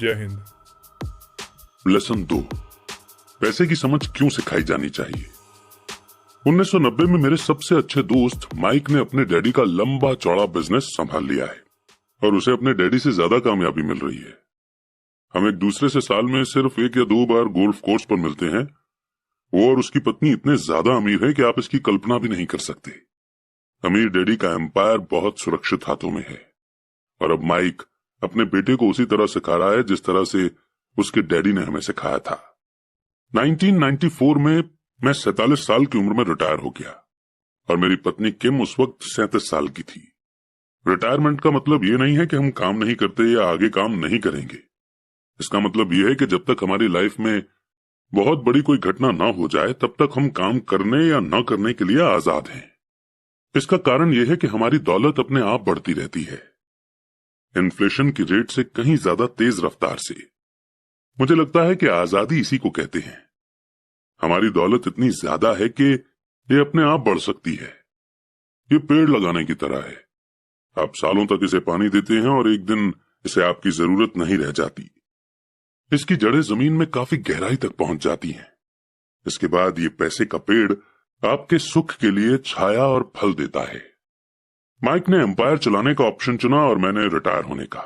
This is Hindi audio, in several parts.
जय हिंद। लेसन 2, पैसे की समझ क्यों सिखाई जानी चाहिए। 1990 में मेरे सबसे अच्छे दोस्त माइक ने अपने डैडी का लंबा चौड़ा बिजनेस संभाल लिया है और उसे अपने डैडी से ज्यादा कामयाबी मिल रही है। हम एक दूसरे से साल में सिर्फ 1 या 2 बार गोल्फ कोर्स पर मिलते हैं। वो और उसकी पत्नी इतने ज्यादा अमीर है कि आप इसकी कल्पना भी नहीं कर सकते। अमीर डैडी का एम्पायर बहुत सुरक्षित हाथों में है और अब माइक अपने बेटे को उसी तरह सिखा रहा है जिस तरह से उसके डैडी ने हमें सिखाया था। 1994 में मैं 47 साल की उम्र में रिटायर हो गया और मेरी पत्नी किम उस वक्त 37 साल की थी। रिटायरमेंट का मतलब ये नहीं है कि हम काम नहीं करते या आगे काम नहीं करेंगे। इसका मतलब यह है कि जब तक हमारी लाइफ में बहुत बड़ी कोई घटना ना हो जाए तब तक हम काम करने या न करने के लिए आजाद हैं। इसका कारण यह है कि हमारी दौलत अपने आप बढ़ती रहती है, इन्फ्लेशन की रेट से कहीं ज्यादा तेज रफ्तार से। मुझे लगता है कि आजादी इसी को कहते हैं। हमारी दौलत इतनी ज्यादा है कि ये अपने आप बढ़ सकती है। ये पेड़ लगाने की तरह है। आप सालों तक इसे पानी देते हैं और एक दिन इसे आपकी जरूरत नहीं रह जाती। इसकी जड़ें जमीन में काफी गहराई तक पहुंच जाती हैं। इसके बाद ये पैसे का पेड़ आपके सुख के लिए छाया और फल देता है। माइक ने एम्पायर चलाने का ऑप्शन चुना और मैंने रिटायर होने का।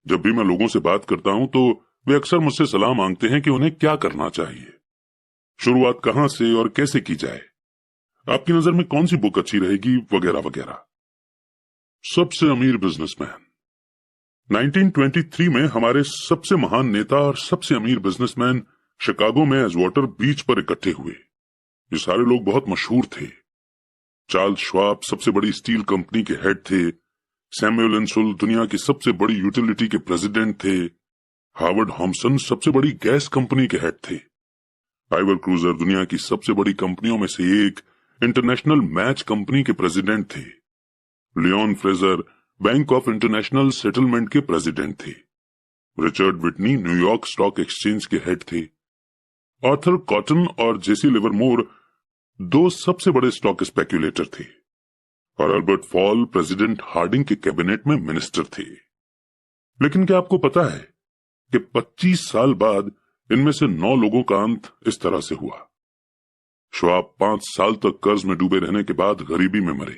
जब भी मैं लोगों से बात करता हूं तो वे अक्सर मुझसे सलाह मांगते हैं कि उन्हें क्या करना चाहिए, शुरुआत कहां से और कैसे की जाए, आपकी नजर में कौन सी बुक अच्छी रहेगी, वगैरह वगैरह। सबसे अमीर बिजनेसमैन 1923 में हमारे सबसे महान नेता और सबसे अमीर बिजनेसमैन शिकागो में एजवाटर बीच पर इकट्ठे हुए। ये सारे लोग बहुत मशहूर थे। चार्ल्स श्वाब सबसे बड़ी स्टील कंपनी के हेड थे। सैमुअल इंसुल दुनिया की सबसे बड़ी यूटिलिटी के प्रेसिडेंट थे। हार्वर्ड हॉम्सन सबसे बड़ी गैस कंपनी के हेड थे। आइवर क्रूजर दुनिया की सबसे बड़ी कंपनियों में से एक इंटरनेशनल मैच कंपनी के प्रेसिडेंट थे। Leon Fraser Bank of International Settlement के प्रेसिडेंट थे। Richard Whitney New York Stock Exchange के हेड थे। आर्थर कॉटन और जेसी लिवरमोर 2 सबसे बड़े स्टॉक स्पेक्यूलेटर थे और अल्बर्ट फॉल प्रेसिडेंट हार्डिंग के कैबिनेट में मिनिस्टर थे। लेकिन क्या आपको पता है कि 25 साल बाद इनमें से 9 लोगों का अंत इस तरह से हुआ। श्वाब 5 साल तक कर्ज में डूबे रहने के बाद गरीबी में मरे।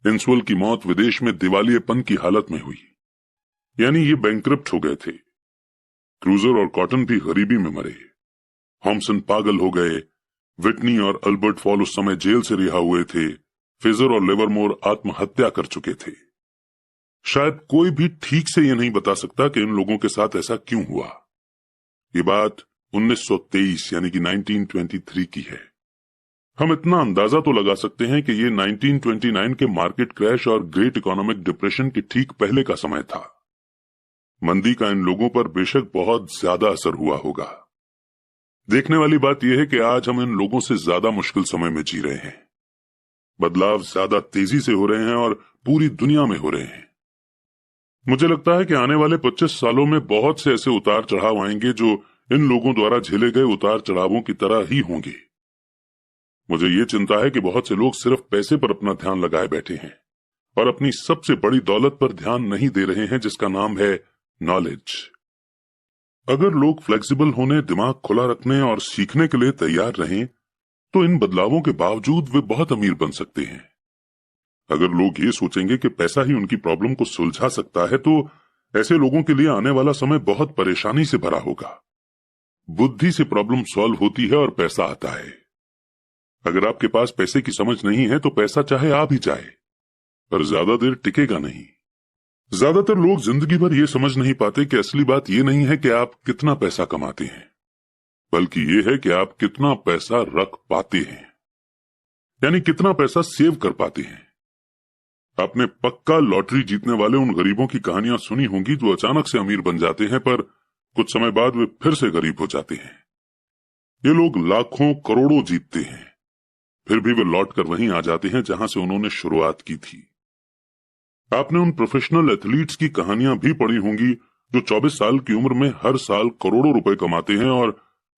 इंसुल की मौत विदेश में दिवालियेपन की हालत में हुई, यानी ये बैंकरप्ट हो गए थे। क्रूजर और कॉटन भी गरीबी में मरे। हॉम्सन पागल हो गए। विटनी और अल्बर्ट फॉल उस समय जेल से रिहा हुए थे। फ्रेजर और लिवरमोर आत्महत्या कर चुके थे। शायद कोई भी ठीक से यह नहीं बता सकता कि इन लोगों के साथ ऐसा क्यों हुआ। ये बात 1923 यानी कि 1923 की है। हम इतना अंदाजा तो लगा सकते हैं कि ये 1929 के मार्केट क्रैश और ग्रेट इकोनॉमिक डिप्रेशन के ठीक पहले का समय था। मंदी का इन लोगों पर बेशक बहुत ज्यादा असर हुआ होगा। देखने वाली बात यह है कि आज हम इन लोगों से ज्यादा मुश्किल समय में जी रहे हैं। बदलाव ज्यादा तेजी से हो रहे हैं और पूरी दुनिया में हो रहे हैं। मुझे लगता है कि आने वाले 25 सालों में बहुत से ऐसे उतार चढ़ाव आएंगे जो इन लोगों द्वारा झेले गए उतार चढ़ावों की तरह ही होंगे। मुझे ये चिंता है कि बहुत से लोग सिर्फ पैसे पर अपना ध्यान लगाए बैठे हैं और अपनी सबसे बड़ी दौलत पर ध्यान नहीं दे रहे हैं, जिसका नाम है नॉलेज। अगर लोग फ्लेक्सिबल होने, दिमाग खुला रखने और सीखने के लिए तैयार रहें तो इन बदलावों के बावजूद वे बहुत अमीर बन सकते हैं। अगर लोग ये सोचेंगे कि पैसा ही उनकी प्रॉब्लम को सुलझा सकता है तो ऐसे लोगों के लिए आने वाला समय बहुत परेशानी से भरा होगा। बुद्धि से प्रॉब्लम सॉल्व होती है और पैसा आता है। अगर आपके पास पैसे की समझ नहीं है तो पैसा चाहे आ भी जाए पर ज्यादा देर टिकेगा नहीं। ज्यादातर लोग जिंदगी भर ये समझ नहीं पाते कि असली बात ये नहीं है कि आप कितना पैसा कमाते हैं, बल्कि ये है कि आप कितना पैसा रख पाते हैं, यानी कितना पैसा सेव कर पाते हैं। आपने पक्का लॉटरी जीतने वाले उन गरीबों की कहानियां सुनी होंगी जो अचानक से अमीर बन जाते हैं पर कुछ समय बाद वे फिर से गरीब हो जाते हैं। ये लोग लाखों करोड़ों जीतते हैं, फिर भी वे लौट कर वहीं आ जाते हैं जहां से उन्होंने शुरुआत की थी। आपने उन प्रोफेशनल एथलीट्स की कहानियां भी पढ़ी होंगी जो 24 साल की उम्र में हर साल करोड़ों रुपए कमाते हैं और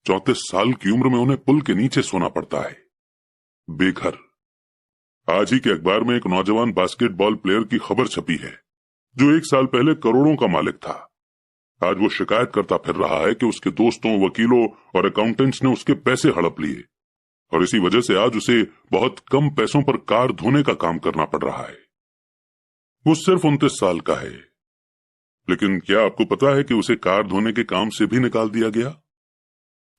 34 साल की उम्र में उन्हें पुल के नीचे सोना पड़ता है, बेघर। आज ही के अखबार में एक नौजवान बास्केटबॉल प्लेयर की खबर छपी है जो 1 साल पहले करोड़ों का मालिक था। आज वो शिकायत करता फिर रहा है कि उसके दोस्तों, वकीलों और अकाउंटेंट्स ने उसके पैसे हड़प लिए और इसी वजह से आज उसे बहुत कम पैसों पर कार धोने का काम करना पड़ रहा है। वो सिर्फ 29 साल का है, लेकिन क्या आपको पता है कि उसे कार धोने के काम से भी निकाल दिया गया?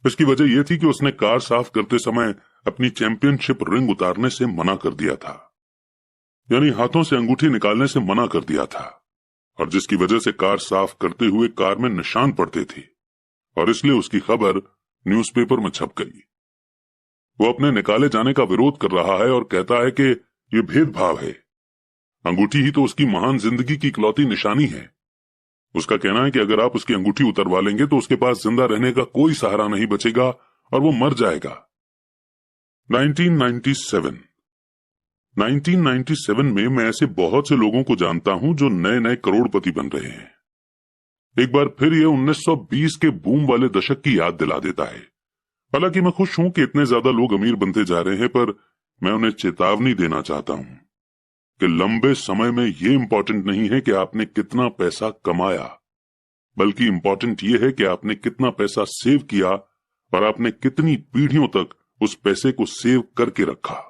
इसकी वजह यह थी कि उसने कार साफ करते समय अपनी चैंपियनशिप रिंग उतारने से मना कर दिया था, यानी हाथों से अंगूठी निकालने से मना कर दिया था, और जिसकी वजह से कार साफ करते हुए कार में निशान पड़ते थे और इसलिए उसकी खबर न्यूज़पेपर में छप गई। वो अपने निकाले जाने का विरोध कर रहा है और कहता है कि यह भेदभाव है। अंगूठी ही तो उसकी महान जिंदगी की इकलौती निशानी है। उसका कहना है कि अगर आप उसकी अंगूठी उतरवा लेंगे तो उसके पास जिंदा रहने का कोई सहारा नहीं बचेगा और वो मर जाएगा। 1997 में मैं ऐसे बहुत से लोगों को जानता हूं जो नए नए करोड़पति बन रहे हैं। एक बार फिर यह 1920 के बूम वाले दशक की याद दिला देता है। हालांकि मैं खुश हूं कि इतने ज्यादा लोग अमीर बनते जा रहे हैं, पर मैं उन्हें चेतावनी देना चाहता हूं कि लंबे समय में यह इंपॉर्टेंट नहीं है कि आपने कितना पैसा कमाया, बल्कि इंपॉर्टेंट यह है कि आपने कितना पैसा सेव किया और आपने कितनी पीढ़ियों तक उस पैसे को सेव करके रखा।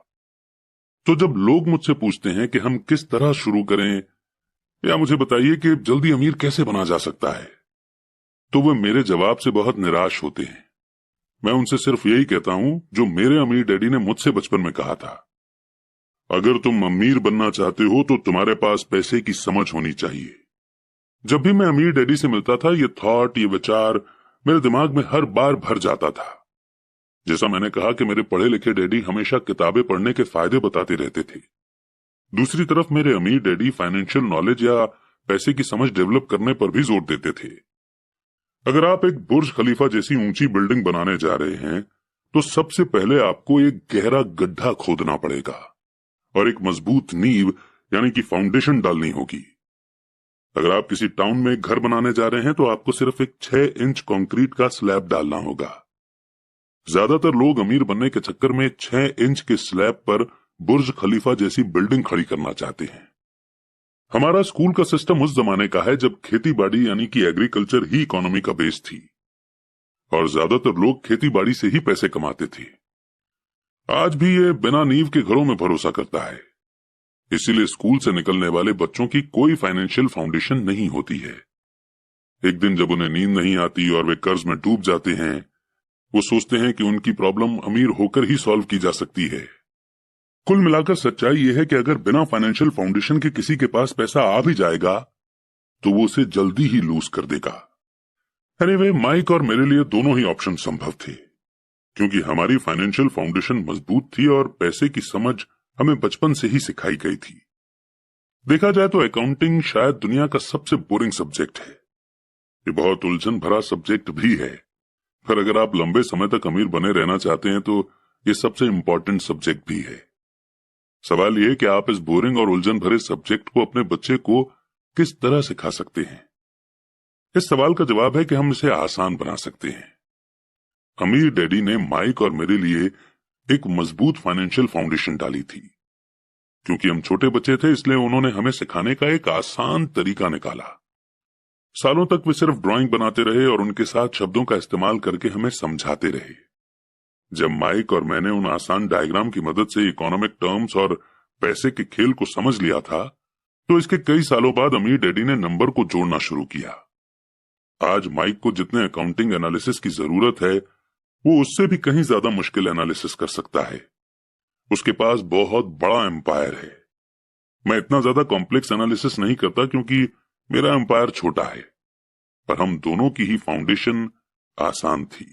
तो जब लोग मुझसे पूछते हैं कि हम किस तरह शुरू करें या मुझे बताइए कि जल्दी अमीर कैसे बना जा सकता है, तो वे मेरे जवाब से बहुत निराश होते हैं। मैं उनसे सिर्फ यही कहता हूं जो मेरे अमीर डैडी ने मुझसे बचपन में कहा था, अगर तुम अमीर बनना चाहते हो तो तुम्हारे पास पैसे की समझ होनी चाहिए। जब भी मैं अमीर डैडी से मिलता था, ये थॉट, ये विचार मेरे दिमाग में हर बार भर जाता था। जैसा मैंने कहा कि मेरे पढ़े लिखे डैडी हमेशा किताबें पढ़ने के फायदे बताते रहते थे, दूसरी तरफ मेरे अमीर डैडी फाइनेंशियल नॉलेज या पैसे की समझ डेवलप करने पर भी जोर देते थे। अगर आप एक बुर्ज खलीफा जैसी ऊंची बिल्डिंग बनाने जा रहे हैं तो सबसे पहले आपको एक गहरा गड्ढा खोदना पड़ेगा और एक मजबूत नींव यानी कि फाउंडेशन डालनी होगी। अगर आप किसी टाउन में एक घर बनाने जा रहे हैं तो आपको सिर्फ एक 6 इंच कंक्रीट का स्लैब डालना होगा। ज्यादातर लोग अमीर बनने के चक्कर में 6 इंच के स्लैब पर बुर्ज खलीफा जैसी बिल्डिंग खड़ी करना चाहते हैं। हमारा स्कूल का सिस्टम उस जमाने का है जब खेती बाड़ी यानी कि एग्रीकल्चर ही इकोनॉमी का बेस थी और ज्यादातर लोग खेती बाड़ी से ही पैसे कमाते थे। आज भी ये बिना नींव के घरों में भरोसा करता है, इसीलिए स्कूल से निकलने वाले बच्चों की कोई फाइनेंशियल फाउंडेशन नहीं होती है। एक दिन जब उन्हें नींद नहीं आती और वे कर्ज में डूब जाते हैं, वो सोचते हैं कि उनकी प्रॉब्लम अमीर होकर ही सॉल्व की जा सकती है। कुल मिलाकर सच्चाई यह है कि अगर बिना फाइनेंशियल फाउंडेशन के किसी के पास पैसा आ भी जाएगा तो वो उसे जल्दी ही लूज कर देगा। एनीवे, माइक और मेरे लिए दोनों ही ऑप्शन संभव थे, क्योंकि हमारी फाइनेंशियल फाउंडेशन मजबूत थी और पैसे की समझ हमें बचपन से ही सिखाई गई थी। देखा जाए तो अकाउंटिंग शायद दुनिया का सबसे बोरिंग सब्जेक्ट है। ये बहुत उलझन भरा सब्जेक्ट भी है, पर अगर आप लंबे समय तक अमीर बने रहना चाहते हैं तो ये सबसे इंपॉर्टेंट सब्जेक्ट भी है। सवाल यह है कि आप इस बोरिंग और उलझन भरे सब्जेक्ट को अपने बच्चे को किस तरह सिखा सकते हैं। इस सवाल का जवाब है कि हम इसे आसान बना सकते हैं। अमीर डैडी ने माइक और मेरे लिए एक मजबूत फाइनेंशियल फाउंडेशन डाली थी। क्योंकि हम छोटे बच्चे थे, इसलिए उन्होंने हमें सिखाने का एक आसान तरीका निकाला। सालों तक वे सिर्फ ड्राइंग बनाते रहे और उनके साथ शब्दों का इस्तेमाल करके हमें समझाते रहे। जब माइक और मैंने उन आसान डायग्राम की मदद से इकोनॉमिक टर्म्स और पैसे के खेल को समझ लिया था, तो इसके कई सालों बाद अमीर डैडी ने नंबर को जोड़ना शुरू किया। आज माइक को जितने अकाउंटिंग एनालिसिस की जरूरत है, वो उससे भी कहीं ज्यादा मुश्किल एनालिसिस कर सकता है। उसके पास बहुत बड़ा एम्पायर है। मैं इतना ज्यादा कॉम्प्लेक्स एनालिसिस नहीं करता क्योंकि मेरा एम्पायर छोटा है, पर हम दोनों की ही फाउंडेशन आसान थी।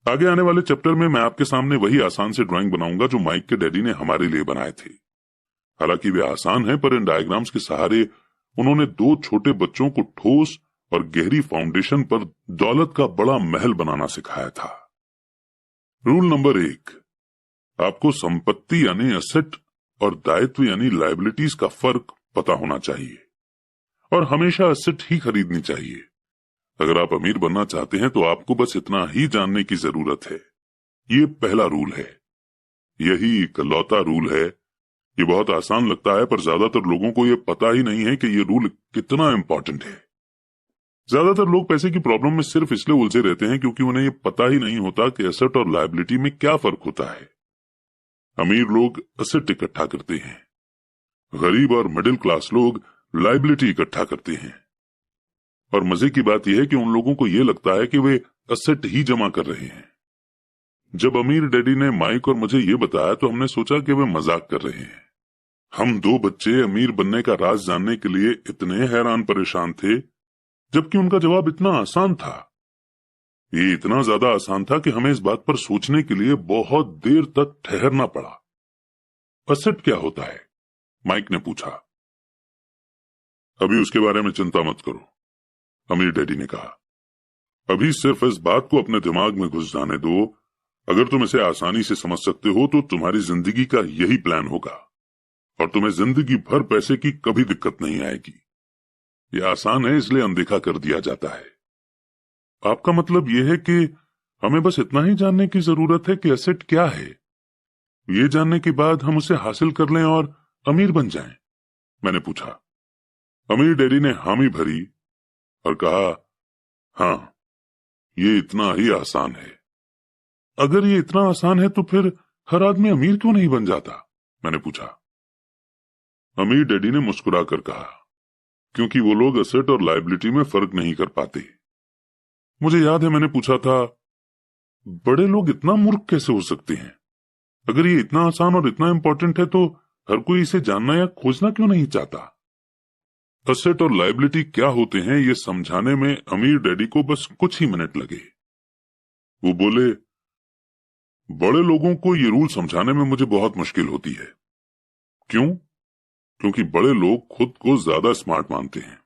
आगे आने वाले चैप्टर में मैं आपके सामने वही आसान से ड्राइंग बनाऊंगा जो माइक के डैडी ने हमारे लिए बनाए थे। हालांकि वे आसान हैं, पर इन डायग्राम्स के सहारे उन्होंने 2 छोटे बच्चों को ठोस और गहरी फाउंडेशन पर दौलत का बड़ा महल बनाना सिखाया था। रूल नंबर 1, आपको संपत्ति यानी एसेट और दायित्व यानी लायबिलिटीज का फर्क पता होना चाहिए और हमेशा एसेट ही खरीदनी चाहिए। अगर आप अमीर बनना चाहते हैं तो आपको बस इतना ही जानने की जरूरत है। ये पहला रूल है, यही इकलौता रूल है। ये बहुत आसान लगता है, पर ज्यादातर लोगों को ये पता ही नहीं है कि ये रूल कितना इंपॉर्टेंट है। ज्यादातर लोग पैसे की प्रॉब्लम में सिर्फ इसलिए उलझे रहते हैं क्योंकि उन्हें यह पता ही नहीं होता कि एसेट और लायबिलिटी में क्या फर्क होता है। अमीर लोग एसेट इकट्ठा करते हैं, गरीब और मिडिल क्लास लोग लायबिलिटी इकट्ठा करते हैं। और मजे की बात यह है कि उन लोगों को यह लगता है कि वे एसेट ही जमा कर रहे हैं। जब अमीर डैडी ने माइक और मुझे ये बताया तो हमने सोचा कि वे मजाक कर रहे हैं। हम दो बच्चे अमीर बनने का राज जानने के लिए इतने हैरान परेशान थे, जबकि उनका जवाब इतना आसान था। ये इतना ज्यादा आसान था कि हमें इस बात पर सोचने के लिए बहुत देर तक ठहरना पड़ा। एसेट क्या होता है? माइक ने पूछा। अभी उसके बारे में चिंता मत करो, अमीर डैडी ने कहा। अभी सिर्फ इस बात को अपने दिमाग में घुस जाने दो। अगर तुम इसे आसानी से समझ सकते हो तो तुम्हारी जिंदगी का यही प्लान होगा और तुम्हें जिंदगी भर पैसे की कभी दिक्कत नहीं आएगी। यह आसान है इसलिए अनदेखा कर दिया जाता है। आपका मतलब यह है कि हमें बस इतना ही जानने की जरूरत है कि एसेट क्या है। ये जानने के बाद हम उसे हासिल कर लें और अमीर बन जाएं? मैंने पूछा। अमीर डैडी ने हामी भरी और कहा, हाँ, ये इतना ही आसान है। अगर ये इतना आसान है तो फिर हर आदमी अमीर क्यों नहीं बन जाता? मैंने पूछा। अमीर डैडी ने मुस्कुराकर कहा, क्योंकि वो लोग एसेट और लायबिलिटी में फर्क नहीं कर पाते। मुझे याद है मैंने पूछा था, बड़े लोग इतना मूर्ख कैसे हो सकते हैं? अगर ये इतना आसान और इतना इंपॉर्टेंट है तो हर कोई इसे जानना या खोजना क्यों नहीं चाहता? एसेट और लायबिलिटी क्या होते हैं ये समझाने में अमीर डैडी को बस कुछ ही मिनट लगे। वो बोले, बड़े लोगों को ये रूल समझाने में मुझे बहुत मुश्किल होती है। क्यों? क्योंकि बड़े लोग खुद को ज्यादा स्मार्ट मानते हैं।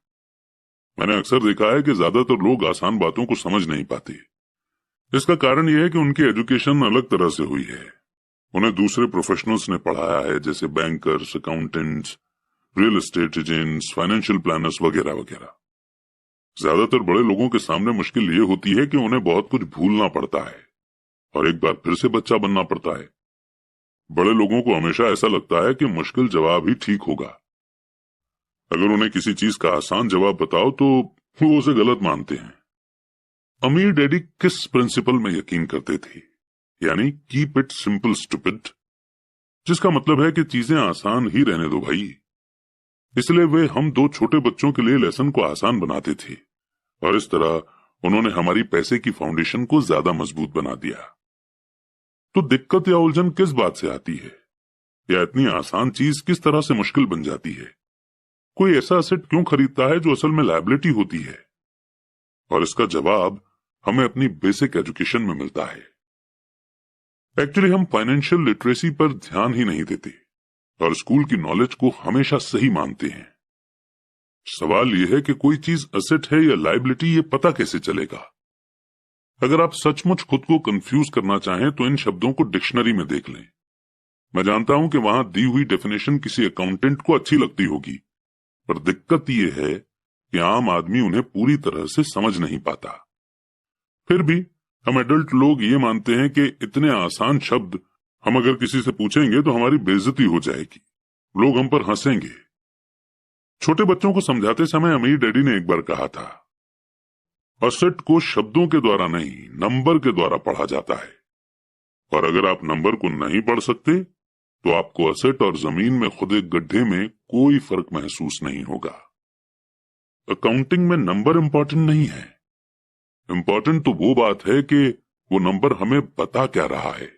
मैंने अक्सर देखा है कि ज्यादातर लोग आसान बातों को समझ नहीं पाते। इसका कारण यह है कि उनकी एजुकेशन अलग तरह से हुई है। उन्हें दूसरे प्रोफेशनल्स ने पढ़ाया है, जैसे bankers, accountants, real estate agents, financial planners वगैरह वगैरह। ज्यादातर बड़े लोगों के सामने मुश्किल ये होती है कि उन्हें बहुत कुछ भूलना पड़ता है और एक बार फिर से बच्चा बनना पड़ता है। बड़े लोगों को हमेशा ऐसा लगता है कि मुश्किल जवाब ही ठीक होगा। अगर उन्हें किसी चीज का आसान जवाब बताओ तो वो उसे गलत मानते हैं। अमीर डैडी किस प्रिंसिपल में यकीन करते थे? यानी कीप इट सिंपल स्टूपिड, जिसका मतलब है कि चीजें आसान ही रहने दो भाई। इसलिए वे हम दो छोटे बच्चों के लिए लेसन को आसान बनाते थे और इस तरह उन्होंने हमारी पैसे की फाउंडेशन को ज्यादा मजबूत बना दिया। तो दिक्कत या उलझन किस बात से आती है, या इतनी आसान चीज किस तरह से मुश्किल बन जाती है? कोई ऐसा एसेट क्यों खरीदता है जो असल में लायबिलिटी होती है? और इसका जवाब हमें अपनी बेसिक एजुकेशन में मिलता है। एक्चुअली हम फाइनेंशियल लिटरेसी पर ध्यान ही नहीं देते और स्कूल की नॉलेज को हमेशा सही मानते हैं। सवाल यह है कि कोई चीज एसेट है या लायबिलिटी, ये पता कैसे चलेगा? अगर आप सचमुच खुद को कंफ्यूज करना चाहें तो इन शब्दों को डिक्शनरी में देख लें। मैं जानता हूं कि वहां दी हुई डेफिनेशन किसी अकाउंटेंट को अच्छी लगती होगी, पर दिक्कत यह है कि आम आदमी उन्हें पूरी तरह से समझ नहीं पाता। फिर भी हम एडल्ट लोग ये मानते हैं कि इतने आसान शब्द हम अगर किसी से पूछेंगे तो हमारी बेइज्जती हो जाएगी, लोग हम पर हंसेंगे। छोटे बच्चों को समझाते समय अमीर डैडी ने एक बार कहा था, एसेट को शब्दों के द्वारा नहीं, नंबर के द्वारा पढ़ा जाता है। और अगर आप नंबर को नहीं पढ़ सकते तो आपको एसेट और जमीन में खुदे गड्ढे में कोई फर्क महसूस नहीं होगा। अकाउंटिंग में नंबर इंपॉर्टेंट नहीं है, इंपॉर्टेंट तो वो बात है कि वो नंबर हमें बता क्या रहा है।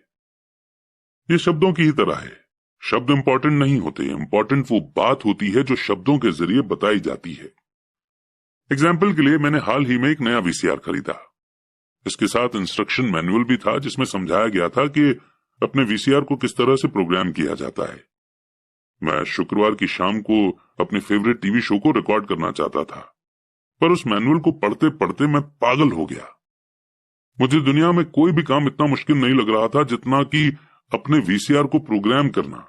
ये शब्दों की ही तरह है, शब्द इंपॉर्टेंट नहीं होते, इंपॉर्टेंट वो बात होती है जो शब्दों के जरिए बताई जाती है। एग्जाम्पल के लिए मैंने हाल ही में एक नया वीसीआर खरीदा। इसके साथ इंस्ट्रक्शन मैनुअल भी था जिसमें समझाया गया था कि अपने वीसीआर को किस तरह से प्रोग्राम किया जाता है। मैं शुक्रवार की शाम को अपने फेवरेट टीवी शो को रिकॉर्ड करना चाहता था, पर उस मैनुअल को पढ़ते पढ़ते मैं पागल हो गया। मुझे दुनिया में कोई भी काम इतना मुश्किल नहीं लग रहा था जितना कि अपने वीसीआर को प्रोग्राम करना।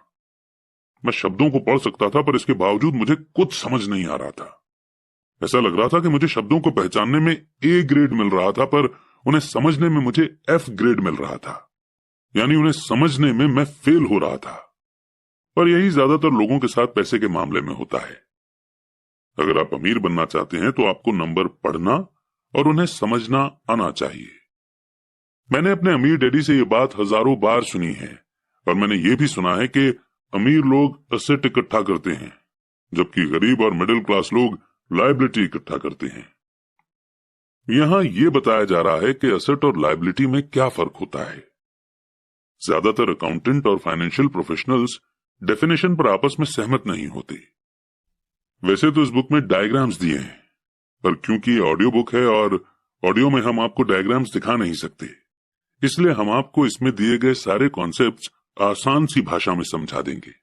मैं शब्दों को पढ़ सकता था पर इसके बावजूद मुझे कुछ समझ नहीं आ रहा था। ऐसा लग रहा था कि मुझे शब्दों को पहचानने में ए ग्रेड मिल रहा था पर उन्हें समझने में मुझे एफ ग्रेड मिल रहा था, यानी उन्हें समझने में मैं फेल हो रहा था। पर यही ज्यादातर लोगों के साथ पैसे के मामले में होता है। अगर आप अमीर बनना चाहते हैं तो आपको नंबर पढ़ना और उन्हें समझना आना चाहिए। मैंने अपने अमीर डैडी से ये बात हजारों बार सुनी है और मैंने ये भी सुना है कि अमीर लोग एसेट इकट्ठा करते हैं जबकि गरीब और मिडिल क्लास लोग लायबिलिटी इकट्ठा करते हैं। यहां यह बताया जा रहा है कि एसेट और लायबिलिटी में क्या फर्क होता है। ज्यादातर अकाउंटेंट और फाइनेंशियल प्रोफेशनल्स डेफिनेशन पर आपस में सहमत नहीं होते। वैसे तो इस बुक में डायग्राम्स दिए हैं, पर क्योंकि ऑडियो बुक है और ऑडियो में हम आपको डायग्राम्स दिखा नहीं सकते, इसलिए हम आपको इसमें दिए गए सारे कॉन्सेप्ट्स आसान सी भाषा में समझा देंगे।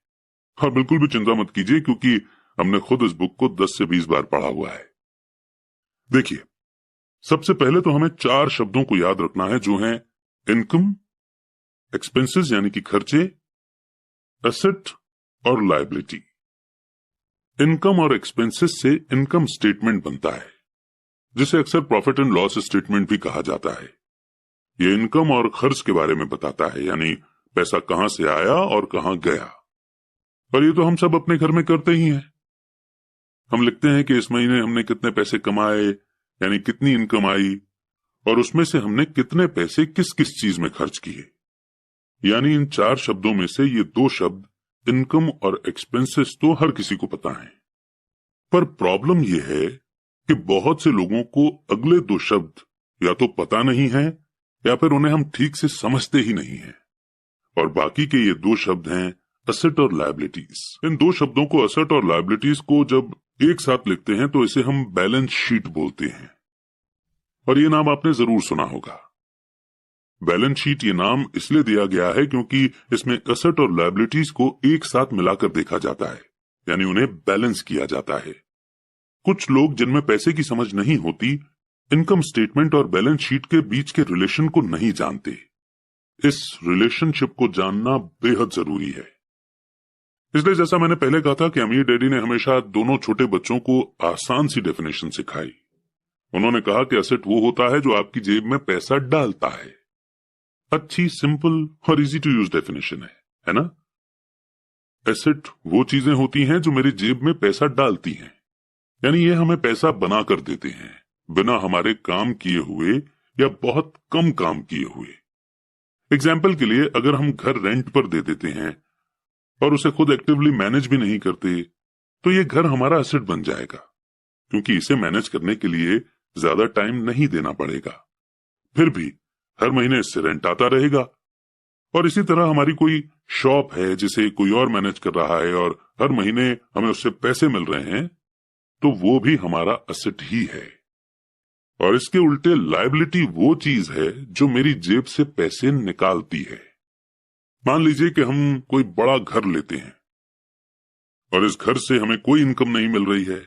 और बिल्कुल भी चिंता मत कीजिए क्योंकि हमने खुद इस बुक को 10 से 20 बार पढ़ा हुआ है। देखिए, सबसे पहले तो हमें 4 शब्दों को याद रखना है जो हैं इनकम, एक्सपेंसेस यानी कि खर्चे, एसेट और लायबिलिटी। इनकम और एक्सपेंसेस से इनकम स्टेटमेंट बनता है जिसे अक्सर प्रॉफिट एंड लॉस स्टेटमेंट भी कहा जाता है। यह इनकम और खर्च के बारे में बताता है, यानी पैसा कहां से आया और कहां गया। पर ये तो हम सब अपने घर में करते ही हैं। हम लिखते हैं कि इस महीने हमने कितने पैसे कमाए, यानी कितनी इनकम आई, और उसमें से हमने कितने पैसे किस किस चीज में खर्च किए। यानी इन 4 शब्दों में से ये 2 शब्द इनकम और एक्सपेंसेस तो हर किसी को पता है। पर प्रॉब्लम यह है कि बहुत से लोगों को अगले 2 शब्द या तो पता नहीं है या फिर उन्हें हम ठीक से समझते ही नहीं हैं। और बाकी के ये 2 शब्द हैं एसेट और लायबिलिटीज। इन 2 शब्दों को, एसेट और लायबिलिटीज को, जब एक साथ लिखते हैं तो इसे हम बैलेंस शीट बोलते हैं। और ये नाम आपने जरूर सुना होगा। बैलेंस शीट ये नाम इसलिए दिया गया है क्योंकि इसमें एसेट और लायबिलिटीज को एक साथ मिलाकर देखा जाता है, यानी उन्हें बैलेंस किया जाता है। कुछ लोग जिनमें पैसे की समझ नहीं होती, इनकम स्टेटमेंट और बैलेंस शीट के बीच के रिलेशन को नहीं जानते। इस रिलेशनशिप को जानना बेहद जरूरी है। इसलिए जैसा मैंने पहले कहा था कि अमीर डैडी ने हमेशा दोनों छोटे बच्चों को आसान सी डेफिनेशन सिखाई। उन्होंने कहा कि एसेट वो होता है जो आपकी जेब में पैसा डालता है। अच्छी, सिंपल और इजी टू यूज डेफिनेशन है ना? एसेट वो चीजें होती हैं जो मेरी जेब में पैसा डालती हैं, यानी ये हमें पैसा बना कर देते हैं बिना हमारे काम किए हुए या बहुत कम काम किए हुए। एग्जाम्पल के लिए, अगर हम घर रेंट पर दे देते हैं और उसे खुद एक्टिवली मैनेज भी नहीं करते तो ये घर हमारा एसेट बन जाएगा, क्योंकि इसे मैनेज करने के लिए ज्यादा टाइम नहीं देना पड़ेगा। फिर भी हर महीने इससे रेंट आता रहेगा। और इसी तरह हमारी कोई शॉप है जिसे कोई और मैनेज कर रहा है और हर महीने हमें उससे पैसे मिल रहे हैं, तो वो भी हमारा एसेट ही है। और इसके उल्टे लायबिलिटी वो चीज है जो मेरी जेब से पैसे निकालती है। मान लीजिए कि हम कोई बड़ा घर लेते हैं और इस घर से हमें कोई इनकम नहीं मिल रही है,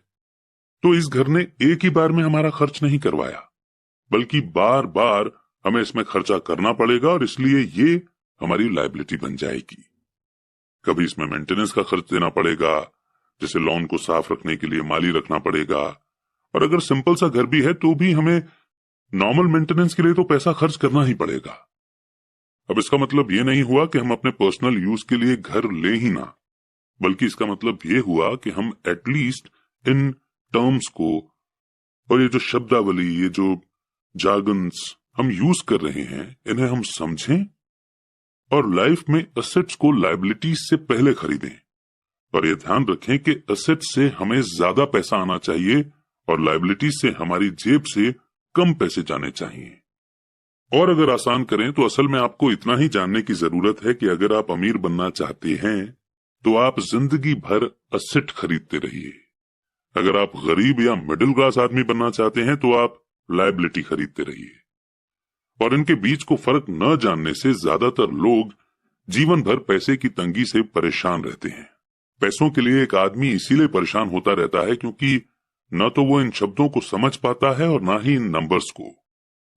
तो इस घर ने एक ही बार में हमारा खर्च नहीं करवाया, बल्कि बार बार हमें इसमें खर्चा करना पड़ेगा और इसलिए ये हमारी लायबिलिटी बन जाएगी। कभी इसमें मेंटेनेंस का खर्च देना पड़ेगा, जैसे लॉन को साफ रखने के लिए माली रखना पड़ेगा। और अगर सिंपल सा घर भी है तो भी हमें नॉर्मल मेंटेनेंस के लिए तो पैसा खर्च करना ही पड़ेगा। अब इसका मतलब ये नहीं हुआ कि हम अपने पर्सनल यूज के लिए घर ले ही ना, बल्कि इसका मतलब ये हुआ कि हम एटलीस्ट इन टर्म्स को और ये जो शब्दावली, ये जो जार्गन्स हम यूज कर रहे हैं, इन्हें हम समझें और लाइफ में एसेट्स को लायबिलिटीज से पहले खरीदें। और ये ध्यान रखें कि एसेट से हमें ज्यादा पैसा आना चाहिए और लायबिलिटीज से हमारी जेब से कम पैसे जाने चाहिए। और अगर आसान करें तो असल में आपको इतना ही जानने की जरूरत है कि अगर आप अमीर बनना चाहते हैं तो आप जिंदगी भर एसेट खरीदते रहिए। अगर आप गरीब या मिडिल क्लास आदमी बनना चाहते हैं तो आप लायबिलिटी खरीदते रहिए। और इनके बीच को फर्क न जानने से ज्यादातर लोग जीवन भर पैसे की तंगी से परेशान रहते हैं। पैसों के लिए एक आदमी इसीलिए परेशान होता रहता है क्योंकि न तो वो इन शब्दों को समझ पाता है और न ही इन नंबर्स को।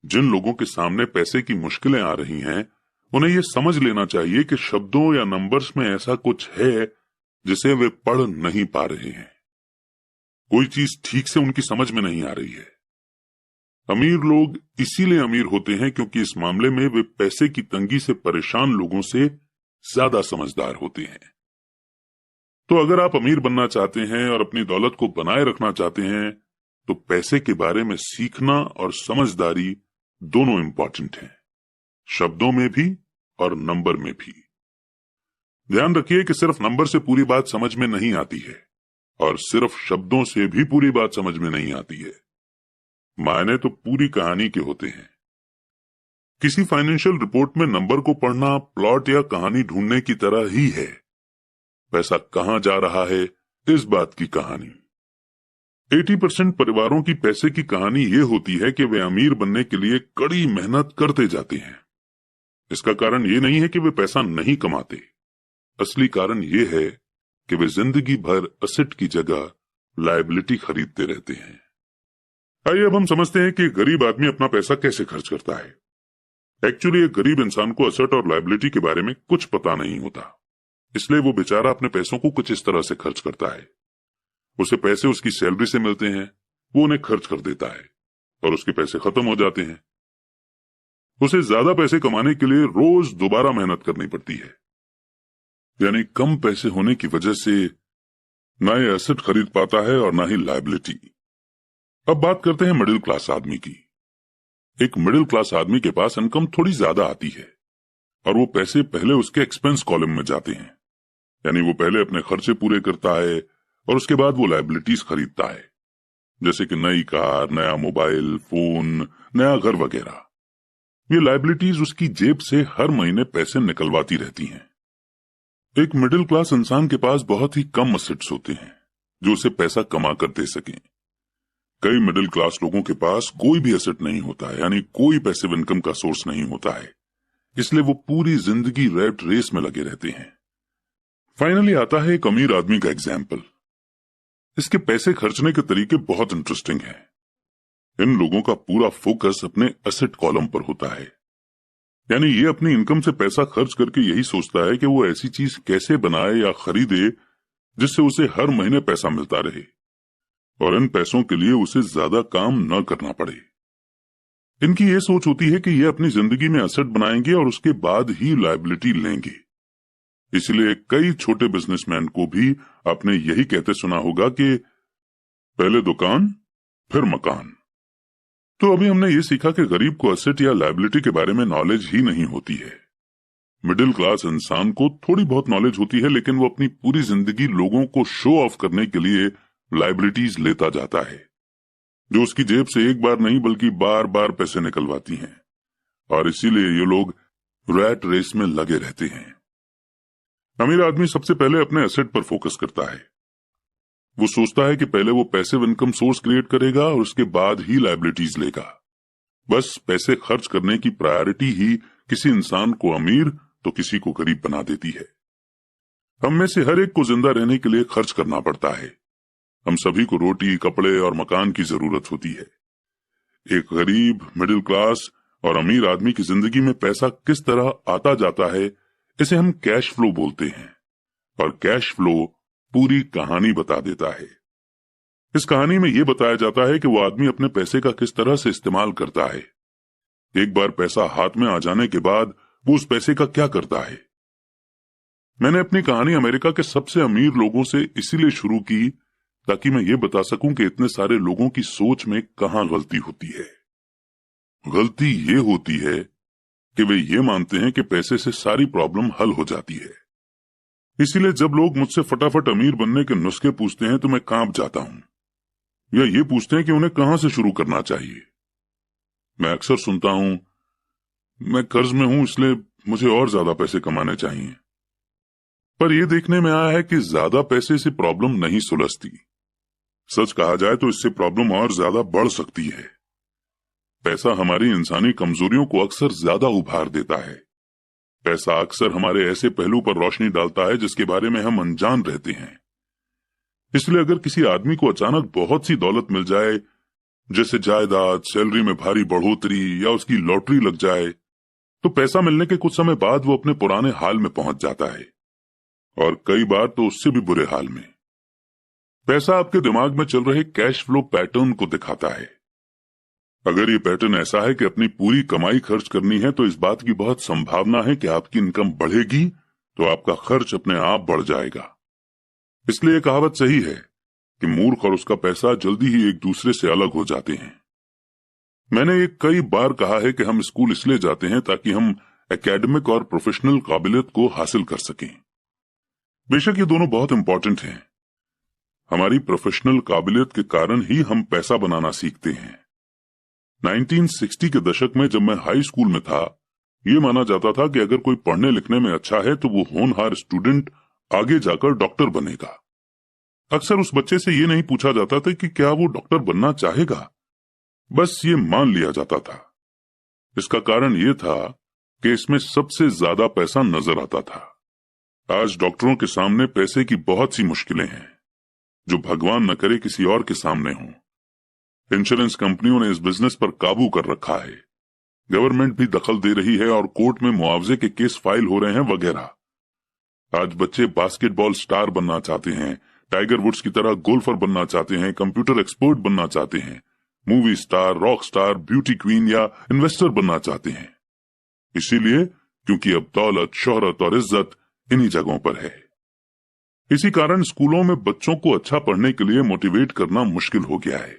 जिन लोगों के सामने पैसे की मुश्किलें आ रही हैं, उन्हें ये समझ लेना चाहिए कि शब्दों या नंबर्स में ऐसा कुछ है जिसे वे पढ़ नहीं पा रहे हैं। कोई चीज ठीक से उनकी समझ में नहीं आ रही है। अमीर लोग इसीलिए अमीर होते हैं क्योंकि इस मामले में वे पैसे की तंगी से परेशान लोगों से ज्यादा समझदार होते हैं। तो अगर आप अमीर बनना चाहते हैं और अपनी दौलत को बनाए रखना चाहते हैं तो पैसे के बारे में सीखना और समझदारी दोनों इंपॉर्टेंट हैं, शब्दों में भी और नंबर में भी। ध्यान रखिए कि सिर्फ नंबर से पूरी बात समझ में नहीं आती है और सिर्फ शब्दों से भी पूरी बात समझ में नहीं आती है। मायने तो पूरी कहानी के होते हैं। किसी फाइनेंशियल रिपोर्ट में नंबर को पढ़ना प्लॉट या कहानी ढूंढने की तरह ही है। पैसा कहां जा रहा है, इस बात की कहानी। 80% परिवारों की पैसे की कहानी यह होती है कि वे अमीर बनने के लिए कड़ी मेहनत करते जाते हैं। इसका कारण यह नहीं है कि वे पैसा नहीं कमाते, असली कारण यह है कि वे जिंदगी भर असेट की जगह लायबिलिटी खरीदते रहते हैं। आइए अब हम समझते हैं कि गरीब आदमी अपना पैसा कैसे खर्च करता है। एक्चुअली एक गरीब इंसान को असेट और लायबिलिटी के बारे में कुछ पता नहीं होता, इसलिए वो बेचारा अपने पैसों को कुछ इस तरह से खर्च करता है। उसे पैसे उसकी सैलरी से मिलते हैं, वो उन्हें खर्च कर देता है और उसके पैसे खत्म हो जाते हैं। उसे ज्यादा पैसे कमाने के लिए रोज दोबारा मेहनत करनी पड़ती है, यानी कम पैसे होने की वजह से ना ये एसेट खरीद पाता है और ना ही लायबिलिटी। अब बात करते हैं मिडिल क्लास आदमी की। एक मिडिल क्लास आदमी के पास इनकम थोड़ी ज्यादा आती है और वो पैसे पहले उसके एक्सपेंस कॉलम में जाते हैं, यानी वो पहले अपने खर्चे पूरे करता है और उसके बाद वो लायबिलिटीज खरीदता है, जैसे कि नई कार, नया मोबाइल फोन, नया घर वगैरह। ये लायबिलिटीज उसकी जेब से हर महीने पैसे निकलवाती रहती हैं। एक मिडिल क्लास इंसान के पास बहुत ही कम असेट्स होते हैं जो उसे पैसा कमा कर दे सकें। कई मिडिल क्लास लोगों के पास कोई भी एसेट नहीं होता है, यानी कोई पैसिव इनकम का सोर्स नहीं होता है, इसलिए वो पूरी जिंदगी रैट रेस में लगे रहते हैं। फाइनली आता है एक अमीर आदमी का एग्जाम्पल। इसके पैसे खर्चने के तरीके बहुत इंटरेस्टिंग हैं। इन लोगों का पूरा फोकस अपने एसेट कॉलम पर होता है, यानी ये अपनी इनकम से पैसा खर्च करके यही सोचता है कि वो ऐसी चीज कैसे बनाए या खरीदे जिससे उसे हर महीने पैसा मिलता रहे और इन पैसों के लिए उसे ज्यादा काम न करना पड़े। इनकी ये सोच होती है कि ये अपनी जिंदगी में एसेट बनाएंगे और उसके बाद ही लायबिलिटी लेंगे। इसलिए कई छोटे बिजनेसमैन को भी आपने यही कहते सुना होगा कि पहले दुकान फिर मकान। तो अभी हमने ये सीखा कि गरीब को एसेट या लायबिलिटी के बारे में नॉलेज ही नहीं होती है। मिडिल क्लास इंसान को थोड़ी बहुत नॉलेज होती है, लेकिन वो अपनी पूरी जिंदगी लोगों को शो ऑफ करने के लिए लायबिलिटीज लेता जाता है, जो उसकी जेब से एक बार नहीं बल्कि बार बार पैसे निकलवाती हैं, और इसीलिए ये लोग रैट रेस में लगे रहते हैं। अमीर आदमी सबसे पहले अपने एसेट पर फोकस करता है। वो सोचता है कि पहले वो पैसिव इनकम सोर्स क्रिएट करेगा और उसके बाद ही लायबिलिटीज लेगा। बस पैसे खर्च करने की प्रायोरिटी ही किसी इंसान को अमीर तो किसी को गरीब बना देती है। हम में से हर एक को जिंदा रहने के लिए खर्च करना पड़ता है। हम सभी को रोटी, कपड़े और मकान की जरूरत होती है। एक गरीब, मिडिल क्लास और अमीर आदमी की जिंदगी में पैसा किस तरह आता जाता है, इसे हम कैश फ्लो बोलते हैं, और कैश फ्लो पूरी कहानी बता देता है। इस कहानी में यह बताया जाता है कि वो आदमी अपने पैसे का किस तरह से इस्तेमाल करता है। एक बार पैसा हाथ में आ जाने के बाद वो उस पैसे का क्या करता है। मैंने अपनी कहानी अमेरिका के सबसे अमीर लोगों से इसीलिए शुरू की ताकि मैं ये बता सकूं कि इतने सारे लोगों की सोच में कहां गलती होती है। गलती ये होती है कि वे ये मानते हैं कि पैसे से सारी प्रॉब्लम हल हो जाती है। इसीलिए जब लोग मुझसे फटाफट अमीर बनने के नुस्खे पूछते हैं तो मैं कांप जाता हूं, या ये पूछते हैं कि उन्हें कहां से शुरू करना चाहिए। मैं अक्सर सुनता हूं, मैं कर्ज में हूं इसलिए मुझे और ज्यादा पैसे कमाने चाहिए। पर यह देखने में आया है कि ज्यादा पैसे से प्रॉब्लम नहीं सुलझती। सच कहा जाए तो इससे प्रॉब्लम और ज्यादा बढ़ सकती है। पैसा हमारी इंसानी कमजोरियों को अक्सर ज्यादा उभार देता है। पैसा अक्सर हमारे ऐसे पहलू पर रोशनी डालता है जिसके बारे में हम अनजान रहते हैं। इसलिए अगर किसी आदमी को अचानक बहुत सी दौलत मिल जाए, जैसे जायदाद, सैलरी में भारी बढ़ोतरी या उसकी लॉटरी लग जाए, तो पैसा मिलने के कुछ समय बाद वो अपने पुराने हाल में पहुंच जाता है, और कई बार तो उससे भी बुरे हाल में। पैसा आपके दिमाग में चल रहे कैश फ्लो पैटर्न को दिखाता है। अगर ये पैटर्न ऐसा है कि अपनी पूरी कमाई खर्च करनी है, तो इस बात की बहुत संभावना है कि आपकी इनकम बढ़ेगी तो आपका खर्च अपने आप बढ़ जाएगा। इसलिए ये कहावत सही है कि मूर्ख और उसका पैसा जल्दी ही एक दूसरे से अलग हो जाते हैं। मैंने ये कई बार कहा है कि हम स्कूल इसलिए जाते हैं ताकि हम एकेडमिक और प्रोफेशनल काबिलियत को हासिल कर सकें। बेशक ये दोनों बहुत इंपॉर्टेंट हैं। हमारी प्रोफेशनल काबिलियत के कारण ही हम पैसा बनाना सीखते हैं। 1960 के दशक में जब मैं हाई स्कूल में था, ये माना जाता था कि अगर कोई पढ़ने लिखने में अच्छा है तो वो होनहार स्टूडेंट आगे जाकर डॉक्टर बनेगा। अक्सर उस बच्चे से ये नहीं पूछा जाता था कि क्या वो डॉक्टर बनना चाहेगा, बस ये मान लिया जाता था। इसका कारण ये था कि इसमें सबसे ज्यादा पैसा नजर आता था। आज डॉक्टरों के सामने पैसे की बहुत सी मुश्किलें हैं जो भगवान न करे किसी और के सामने हों। इंश्योरेंस कंपनियों ने इस बिजनेस पर काबू कर रखा है, गवर्नमेंट भी दखल दे रही है और कोर्ट में मुआवजे के केस फाइल हो रहे हैं वगैरह। आज बच्चे बास्केटबॉल स्टार बनना चाहते हैं, टाइगर वुड्स की तरह गोल्फर बनना चाहते हैं, कंप्यूटर एक्सपर्ट बनना चाहते हैं, movie star, rock star, beauty queen या इन्वेस्टर बनना चाहते हैं। इसीलिए क्योंकि अब दौलत, शोहरत और इज्जत इन्हीं जगहों पर है। इसी कारण स्कूलों में बच्चों को अच्छा पढ़ने के लिए मोटिवेट करना मुश्किल हो गया है।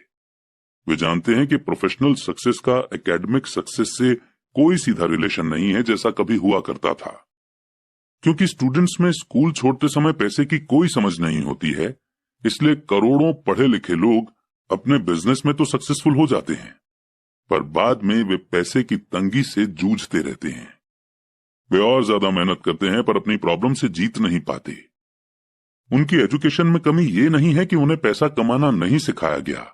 वे जानते हैं कि प्रोफेशनल सक्सेस का एकेडमिक सक्सेस से कोई सीधा रिलेशन नहीं है जैसा कभी हुआ करता था। क्योंकि स्टूडेंट्स में स्कूल छोड़ते समय पैसे की कोई समझ नहीं होती है, इसलिए करोड़ों पढ़े लिखे लोग अपने बिजनेस में तो सक्सेसफुल हो जाते हैं, पर बाद में वे पैसे की तंगी से जूझते रहते हैं। वे और ज्यादा मेहनत करते हैं पर अपनी प्रॉब्लम से जीत नहीं पाते। उनकी एजुकेशन में कमी ये नहीं है कि उन्हें पैसा कमाना नहीं सिखाया गया,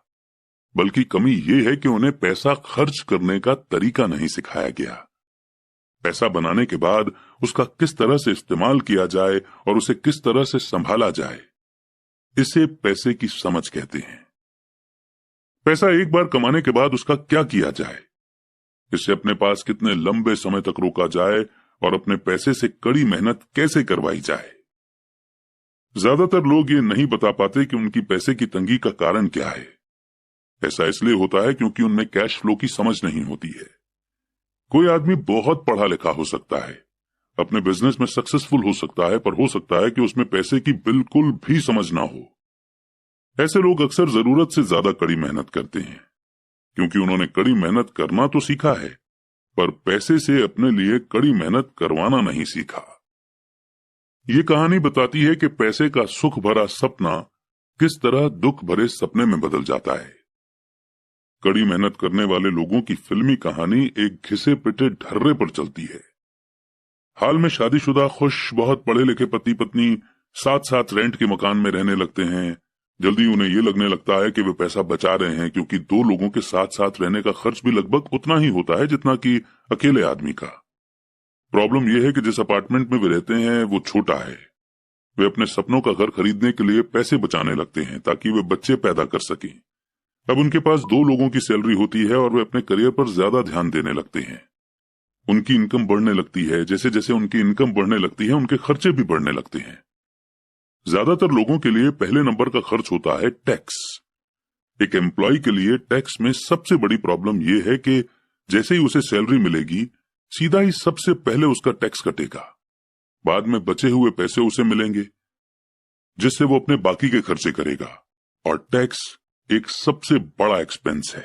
बल्कि कमी ये है कि उन्हें पैसा खर्च करने का तरीका नहीं सिखाया गया। पैसा बनाने के बाद उसका किस तरह से इस्तेमाल किया जाए और उसे किस तरह से संभाला जाए, इसे पैसे की समझ कहते हैं। पैसा एक बार कमाने के बाद उसका क्या किया जाए, इसे अपने पास कितने लंबे समय तक रोका जाए और अपने पैसे से कड़ी मेहनत कैसे करवाई जाए। ज्यादातर लोग ये नहीं बता पाते कि उनकी पैसे की तंगी का कारण क्या है। ऐसा इसलिए होता है क्योंकि उनमें कैश फ्लो की समझ नहीं होती है। कोई आदमी बहुत पढ़ा लिखा हो सकता है, अपने बिजनेस में सक्सेसफुल हो सकता है, पर हो सकता है कि उसमें पैसे की बिल्कुल भी समझ ना हो। ऐसे लोग अक्सर जरूरत से ज्यादा कड़ी मेहनत करते हैं, क्योंकि उन्होंने कड़ी मेहनत करना तो सीखा है, पर पैसे से अपने लिए कड़ी मेहनत करवाना नहीं सीखा। ये कहानी बताती है कि पैसे का सुख भरा सपना किस तरह दुख भरे सपने में बदल जाता है। कड़ी मेहनत करने वाले लोगों की फिल्मी कहानी एक घिसे पिटे ढर्रे पर चलती है। हाल में शादीशुदा खुश बहुत पढ़े लिखे पति पत्नी साथ साथ रेंट के मकान में रहने लगते हैं। जल्दी उन्हें यह लगने लगता है कि वे पैसा बचा रहे हैं, क्योंकि दो लोगों के साथ साथ रहने का खर्च भी लगभग उतना ही होता है जितना कि अकेले आदमी का। प्रॉब्लम यह है कि जिस अपार्टमेंट में वे रहते हैं वो छोटा है। वे अपने सपनों का घर खरीदने के लिए पैसे बचाने लगते हैं ताकि वे बच्चे पैदा कर सकें। अब उनके पास दो लोगों की सैलरी होती है और वे अपने करियर पर ज्यादा ध्यान देने लगते हैं। उनकी इनकम बढ़ने लगती है। जैसे जैसे उनकी इनकम बढ़ने लगती है उनके खर्चे भी बढ़ने लगते हैं। ज्यादातर लोगों के लिए पहले नंबर का खर्च होता है टैक्स। एक एम्प्लॉय के लिए टैक्स में सबसे बड़ी प्रॉब्लम यह है कि जैसे ही उसे सैलरी मिलेगी सीधा ही सबसे पहले उसका टैक्स कटेगा। बाद में बचे हुए पैसे उसे मिलेंगे जिससे वो अपने बाकी के खर्चे करेगा, और टैक्स एक सबसे बड़ा एक्सपेंस है।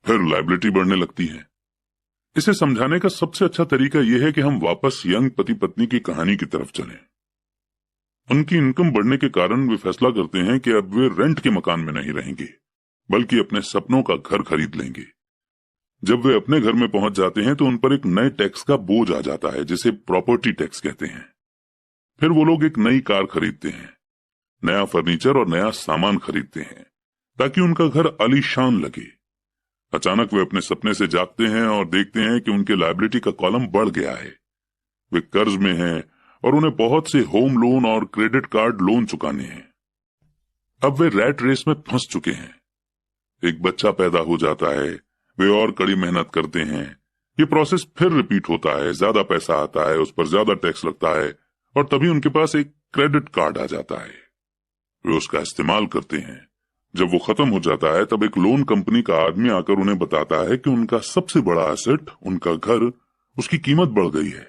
फिर लायबिलिटी बढ़ने लगती है। इसे समझाने का सबसे अच्छा तरीका यह है कि हम वापस यंग पति पत्नी की कहानी की तरफ चलें। उनकी इनकम बढ़ने के कारण वे फैसला करते हैं कि अब वे रेंट के मकान में नहीं रहेंगे, बल्कि अपने सपनों का घर खरीद लेंगे। जब वे अपने घर में पहुंच जाते हैं तो उन पर एक नए टैक्स का बोझ आ जाता है, जिसे प्रॉपर्टी टैक्स कहते हैं। फिर वो लोग एक नई कार खरीदते हैं, नया फर्नीचर और नया सामान खरीदते हैं ताकि उनका घर आलीशान लगे। अचानक वे अपने सपने से जागते हैं और देखते हैं कि उनके लायबिलिटी का कॉलम बढ़ गया है। वे कर्ज में हैं और उन्हें बहुत से होम लोन और क्रेडिट कार्ड लोन चुकाने हैं। अब वे रैट रेस में फंस चुके हैं। एक बच्चा पैदा हो जाता है, वे और कड़ी मेहनत करते हैं। ये प्रोसेस फिर रिपीट होता है, ज्यादा पैसा आता है, उस पर ज्यादा टैक्स लगता है और तभी उनके पास एक क्रेडिट कार्ड आ जाता है। वे उसका इस्तेमाल करते हैं। जब वो खत्म हो जाता है तब एक लोन कंपनी का आदमी आकर उन्हें बताता है कि उनका सबसे बड़ा एसेट, उनका घर, उसकी कीमत बढ़ गई है।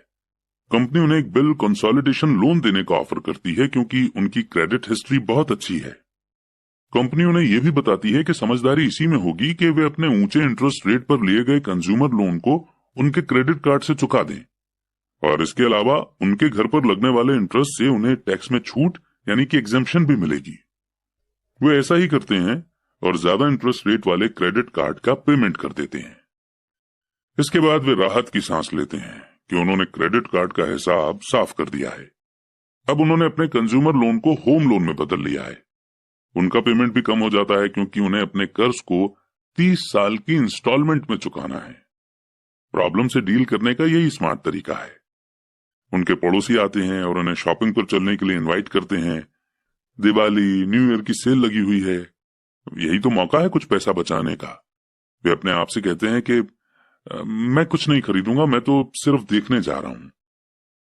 कंपनी उन्हें एक बिल कंसोलिडेशन लोन देने का ऑफर करती है क्योंकि उनकी क्रेडिट हिस्ट्री बहुत अच्छी है। कंपनी उन्हें यह भी बताती है कि समझदारी इसी में होगी कि वे अपने ऊंचे इंटरेस्ट रेट पर लिए गए कंज्यूमर लोन को उनके क्रेडिट कार्ड से चुका दें, और इसके अलावा उनके घर पर लगने वाले इंटरेस्ट से उन्हें टैक्स में छूट यानी कि एग्जेम्पशन भी मिलेगी। वे ऐसा ही करते हैं और ज्यादा इंटरेस्ट रेट वाले क्रेडिट कार्ड का पेमेंट कर देते हैं। इसके बाद वे राहत की सांस लेते हैं कि उन्होंने क्रेडिट कार्ड का हिसाब साफ कर दिया है। अब उन्होंने अपने कंज्यूमर लोन को होम लोन में बदल लिया है। उनका पेमेंट भी कम हो जाता है क्योंकि उन्हें अपने कर्ज को 30 साल की इंस्टॉलमेंट में चुकाना है। प्रॉब्लम से डील करने का यही स्मार्ट तरीका है। उनके पड़ोसी आते हैं और उन्हें शॉपिंग पर चलने के लिए इनवाइट करते हैं। दिवाली, न्यू ईयर की सेल लगी हुई है, यही तो मौका है कुछ पैसा बचाने का। वे अपने आप से कहते हैं कि मैं कुछ नहीं खरीदूंगा, मैं तो सिर्फ देखने जा रहा हूं।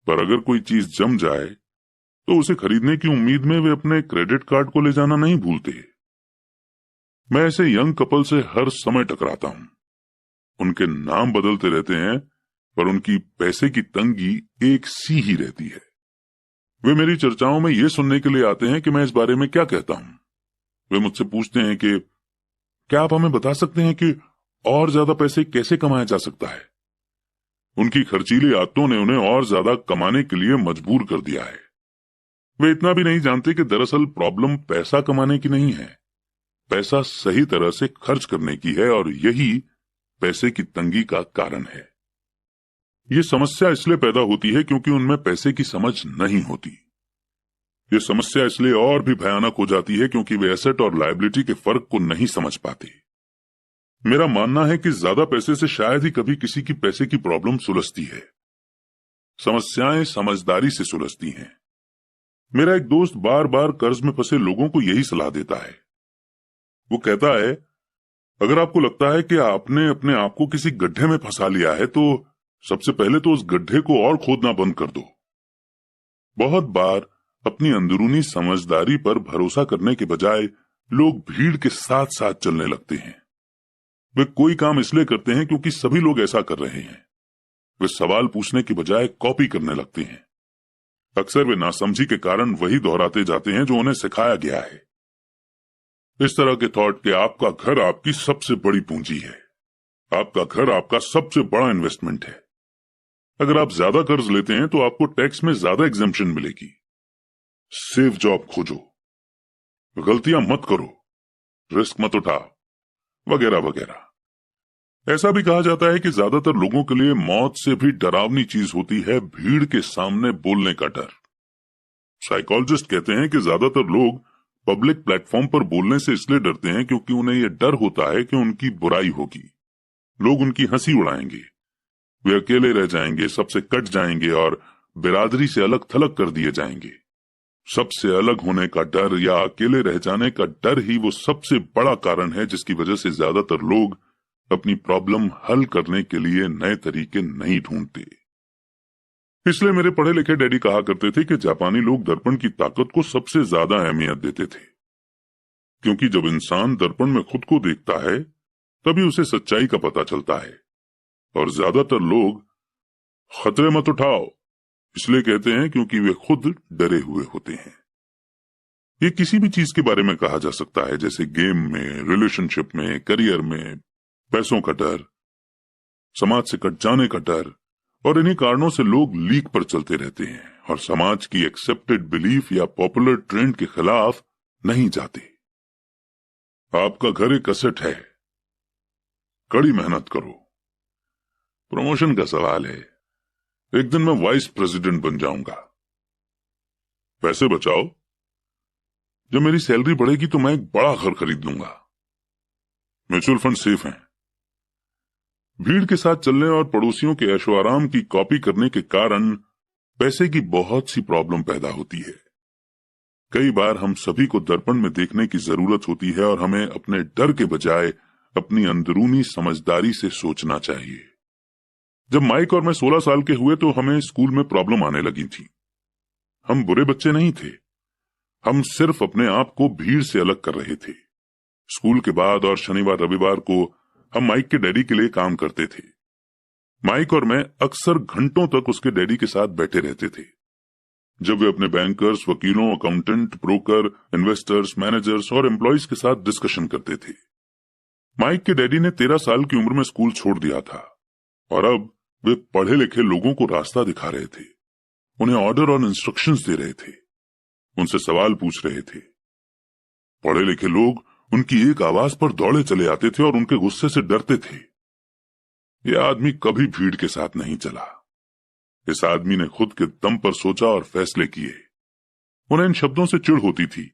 पर अगर कोई चीज जम जाए तो उसे खरीदने की उम्मीद में वे अपने क्रेडिट कार्ड को ले जाना नहीं भूलते। मैं ऐसे यंग कपल से हर समय टकराता हूं। उनके नाम बदलते रहते हैं पर उनकी पैसे की तंगी एक सी ही रहती है। वे मेरी चर्चाओं में यह सुनने के लिए आते हैं कि मैं इस बारे में क्या कहता हूं। वे मुझसे पूछते हैं कि क्या आप हमें बता सकते हैं कि और ज्यादा पैसे कैसे कमाया जा सकता है। उनकी खर्चीली आदतों ने उन्हें और ज्यादा कमाने के लिए मजबूर कर दिया है। वे इतना भी नहीं जानते कि दरअसल प्रॉब्लम पैसा कमाने की नहीं है, पैसा सही तरह से खर्च करने की है, और यही पैसे की तंगी का कारण है। ये समस्या इसलिए पैदा होती है क्योंकि उनमें पैसे की समझ नहीं होती। ये समस्या इसलिए और भी भयानक हो जाती है क्योंकि वे एसेट और लायबिलिटी के फर्क को नहीं समझ पाते। मेरा मानना है कि ज्यादा पैसे से शायद ही कभी किसी की पैसे की प्रॉब्लम सुलझती है। समस्याएं समझदारी से सुलझती हैं। मेरा एक दोस्त बार बार कर्ज में फंसे लोगों को यही सलाह देता है। वो कहता है, अगर आपको लगता है कि आपने अपने आप को किसी गड्ढे में फंसा लिया है तो सबसे पहले तो उस गड्ढे को और खोदना बंद कर दो। बहुत बार अपनी अंदरूनी समझदारी पर भरोसा करने के बजाय लोग भीड़ के साथ साथ चलने लगते हैं। वे कोई काम इसलिए करते हैं क्योंकि सभी लोग ऐसा कर रहे हैं। वे सवाल पूछने के बजाय कॉपी करने लगते हैं। अक्सर वे नासमझी के कारण वही दोहराते जाते हैं जो उन्हें सिखाया गया है। इस तरह के थॉट के आपका घर आपकी सबसे बड़ी पूंजी है, आपका घर आपका सबसे बड़ा इन्वेस्टमेंट है। अगर आप ज्यादा कर्ज लेते हैं तो आपको टैक्स में ज्यादा एग्जेम्पशन मिलेगी। सेफ जॉब खोजो, गलतियां मत करो, रिस्क मत उठाओ, वगैरह वगैरह। ऐसा भी कहा जाता है कि ज्यादातर लोगों के लिए मौत से भी डरावनी चीज होती है भीड़ के सामने बोलने का डर। साइकोलॉजिस्ट कहते हैं कि ज्यादातर लोग पब्लिक प्लेटफॉर्म पर बोलने से इसलिए डरते हैं क्योंकि उन्हें यह डर होता है कि उनकी बुराई होगी, लोग उनकी हंसी उड़ाएंगे, वे अकेले रह जाएंगे, सबसे कट जाएंगे और बिरादरी से अलग थलग कर दिए जाएंगे। सबसे अलग होने का डर या अकेले रह जाने का डर ही वो सबसे बड़ा कारण है जिसकी वजह से ज्यादातर लोग अपनी प्रॉब्लम हल करने के लिए नए तरीके नहीं ढूंढते। इसलिए मेरे पढ़े लिखे डैडी कहा करते थे कि जापानी लोग दर्पण की ताकत को सबसे ज्यादा अहमियत देते थे, क्योंकि जब इंसान दर्पण में खुद को देखता है तभी उसे सच्चाई का पता चलता है। और ज्यादातर लोग खतरे मत उठाओ इसलिए कहते हैं क्योंकि वे खुद डरे हुए होते हैं। ये किसी भी चीज के बारे में कहा जा सकता है, जैसे गेम में, रिलेशनशिप में, करियर में, पैसों का डर, समाज से कट जाने का डर, और इन्हीं कारणों से लोग लीक पर चलते रहते हैं और समाज की एक्सेप्टेड बिलीफ या पॉपुलर ट्रेंड के खिलाफ नहीं जाते। आपका घर एक एसेट है, कड़ी मेहनत करो। प्रमोशन का सवाल है, एक दिन मैं वाइस प्रेसिडेंट बन जाऊंगा। पैसे बचाओ, जब मेरी सैलरी बढ़ेगी तो मैं एक बड़ा घर खरीद लूंगा। म्यूचुअल फंड सेफ हैं। भीड़ के साथ चलने और पड़ोसियों के ऐशो आराम की कॉपी करने के कारण पैसे की बहुत सी प्रॉब्लम पैदा होती है। कई बार हम सभी को दर्पण में देखने की जरूरत होती है और हमें अपने डर के बजाय अपनी अंदरूनी समझदारी से सोचना चाहिए। जब माइक और मैं 16 साल के हुए तो हमें स्कूल में प्रॉब्लम आने लगी थी। हम बुरे बच्चे नहीं थे, हम सिर्फ अपने आप को भीड़ से अलग कर रहे थे। स्कूल के बाद और शनिवार रविवार को हम माइक के डैडी के लिए काम करते थे। माइक और मैं अक्सर घंटों तक उसके डैडी के साथ बैठे रहते थे जब वे अपने बैंकर्स, वकीलों, अकाउंटेंट, ब्रोकर, इन्वेस्टर्स, मैनेजर्स और एम्प्लॉयज के साथ डिस्कशन करते थे। माइक के डैडी ने 13 साल की उम्र में स्कूल छोड़ दिया था और अब वे पढ़े लिखे लोगों को रास्ता दिखा रहे थे, उन्हें ऑर्डर और इंस्ट्रक्शंस दे रहे थे, उनसे सवाल पूछ रहे थे। पढ़े लिखे लोग उनकी एक आवाज पर दौड़े चले आते थे और उनके गुस्से से डरते थे। यह आदमी कभी भीड़ के साथ नहीं चला। इस आदमी ने खुद के दम पर सोचा और फैसले किए। उन्हें इन शब्दों से चिढ़ होती थी,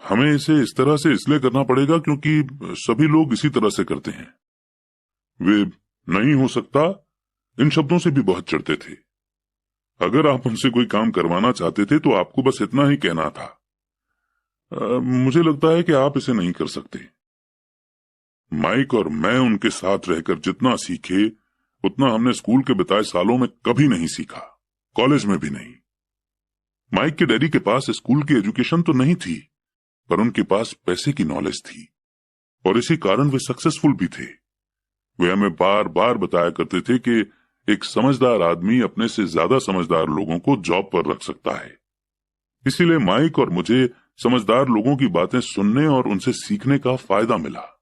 हमें इसे इस तरह से इसलिए करना पड़ेगा क्योंकि सभी लोग इसी तरह से करते हैं। वे नहीं हो सकता इन शब्दों से भी बहुत चिढ़ते थे। अगर आप उनसे कोई काम करवाना चाहते थे तो आपको बस इतना ही कहना था, मुझे लगता है कि आप इसे नहीं कर सकते। माइक और मैं उनके साथ रहकर जितना सीखे उतना हमने स्कूल के बिताए सालों में कभी नहीं सीखा, कॉलेज में भी नहीं। माइक के डैडी के पास स्कूल की एजुकेशन तो नहीं थी, पर उनके पास पैसे की नॉलेज थी और इसी कारण वे सक्सेसफुल भी थे। वे हमें बार बार बताया करते थे कि एक समझदार आदमी अपने से ज्यादा समझदार लोगों को जॉब पर रख सकता है। इसीलिए माइक और मुझे समझदार लोगों की बातें सुनने और उनसे सीखने का फायदा मिला।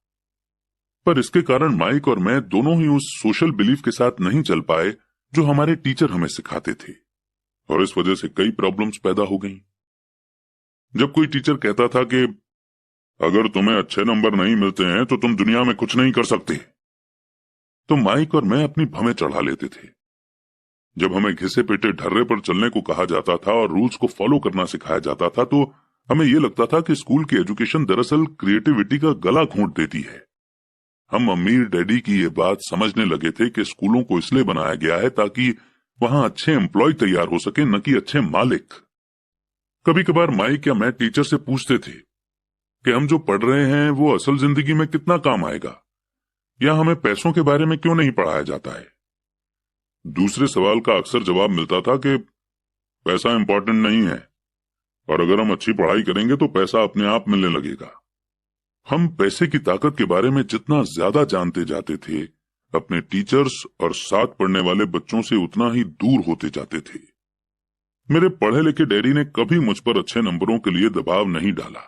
पर इसके कारण माइक और मैं दोनों ही उस सोशल बिलीफ के साथ नहीं चल पाए जो हमारे टीचर हमें सिखाते थे और इस वजह से कई प्रॉब्लम्स पैदा हो गईं। जब कोई टीचर कहता था कि अगर तुम्हें अच्छे नंबर नहीं मिलते हैं तो तुम दुनिया में कुछ नहीं कर सकते, तो माइक और मैं अपनी भवें चढ़ा लेते थे। जब हमें घिसे पेटे ढर्रे पर चलने को कहा जाता था और रूल्स को फॉलो करना सिखाया जाता था तो हमें यह लगता था कि स्कूल की एजुकेशन दरअसल क्रिएटिविटी का गला घोंट देती है। हम अमीर डैडी की ये बात समझने लगे थे कि स्कूलों को इसलिए बनाया गया है ताकि वहां अच्छे एम्प्लॉय तैयार हो सके, न कि अच्छे मालिक। कभी कभार माइक या मैं टीचर से पूछते थे कि हम जो पढ़ रहे हैं वो असल जिंदगी में कितना काम आएगा, या हमें पैसों के बारे में क्यों नहीं पढ़ाया जाता है। दूसरे सवाल का अक्सर जवाब मिलता था कि पैसा इंपॉर्टेंट नहीं है और अगर हम अच्छी पढ़ाई करेंगे तो पैसा अपने आप मिलने लगेगा। हम पैसे की ताकत के बारे में जितना ज्यादा जानते जाते थे, अपने टीचर्स और साथ पढ़ने वाले बच्चों से उतना ही दूर होते जाते थे। मेरे पढ़े लिखे डैडी ने कभी मुझ पर अच्छे नंबरों के लिए दबाव नहीं डाला।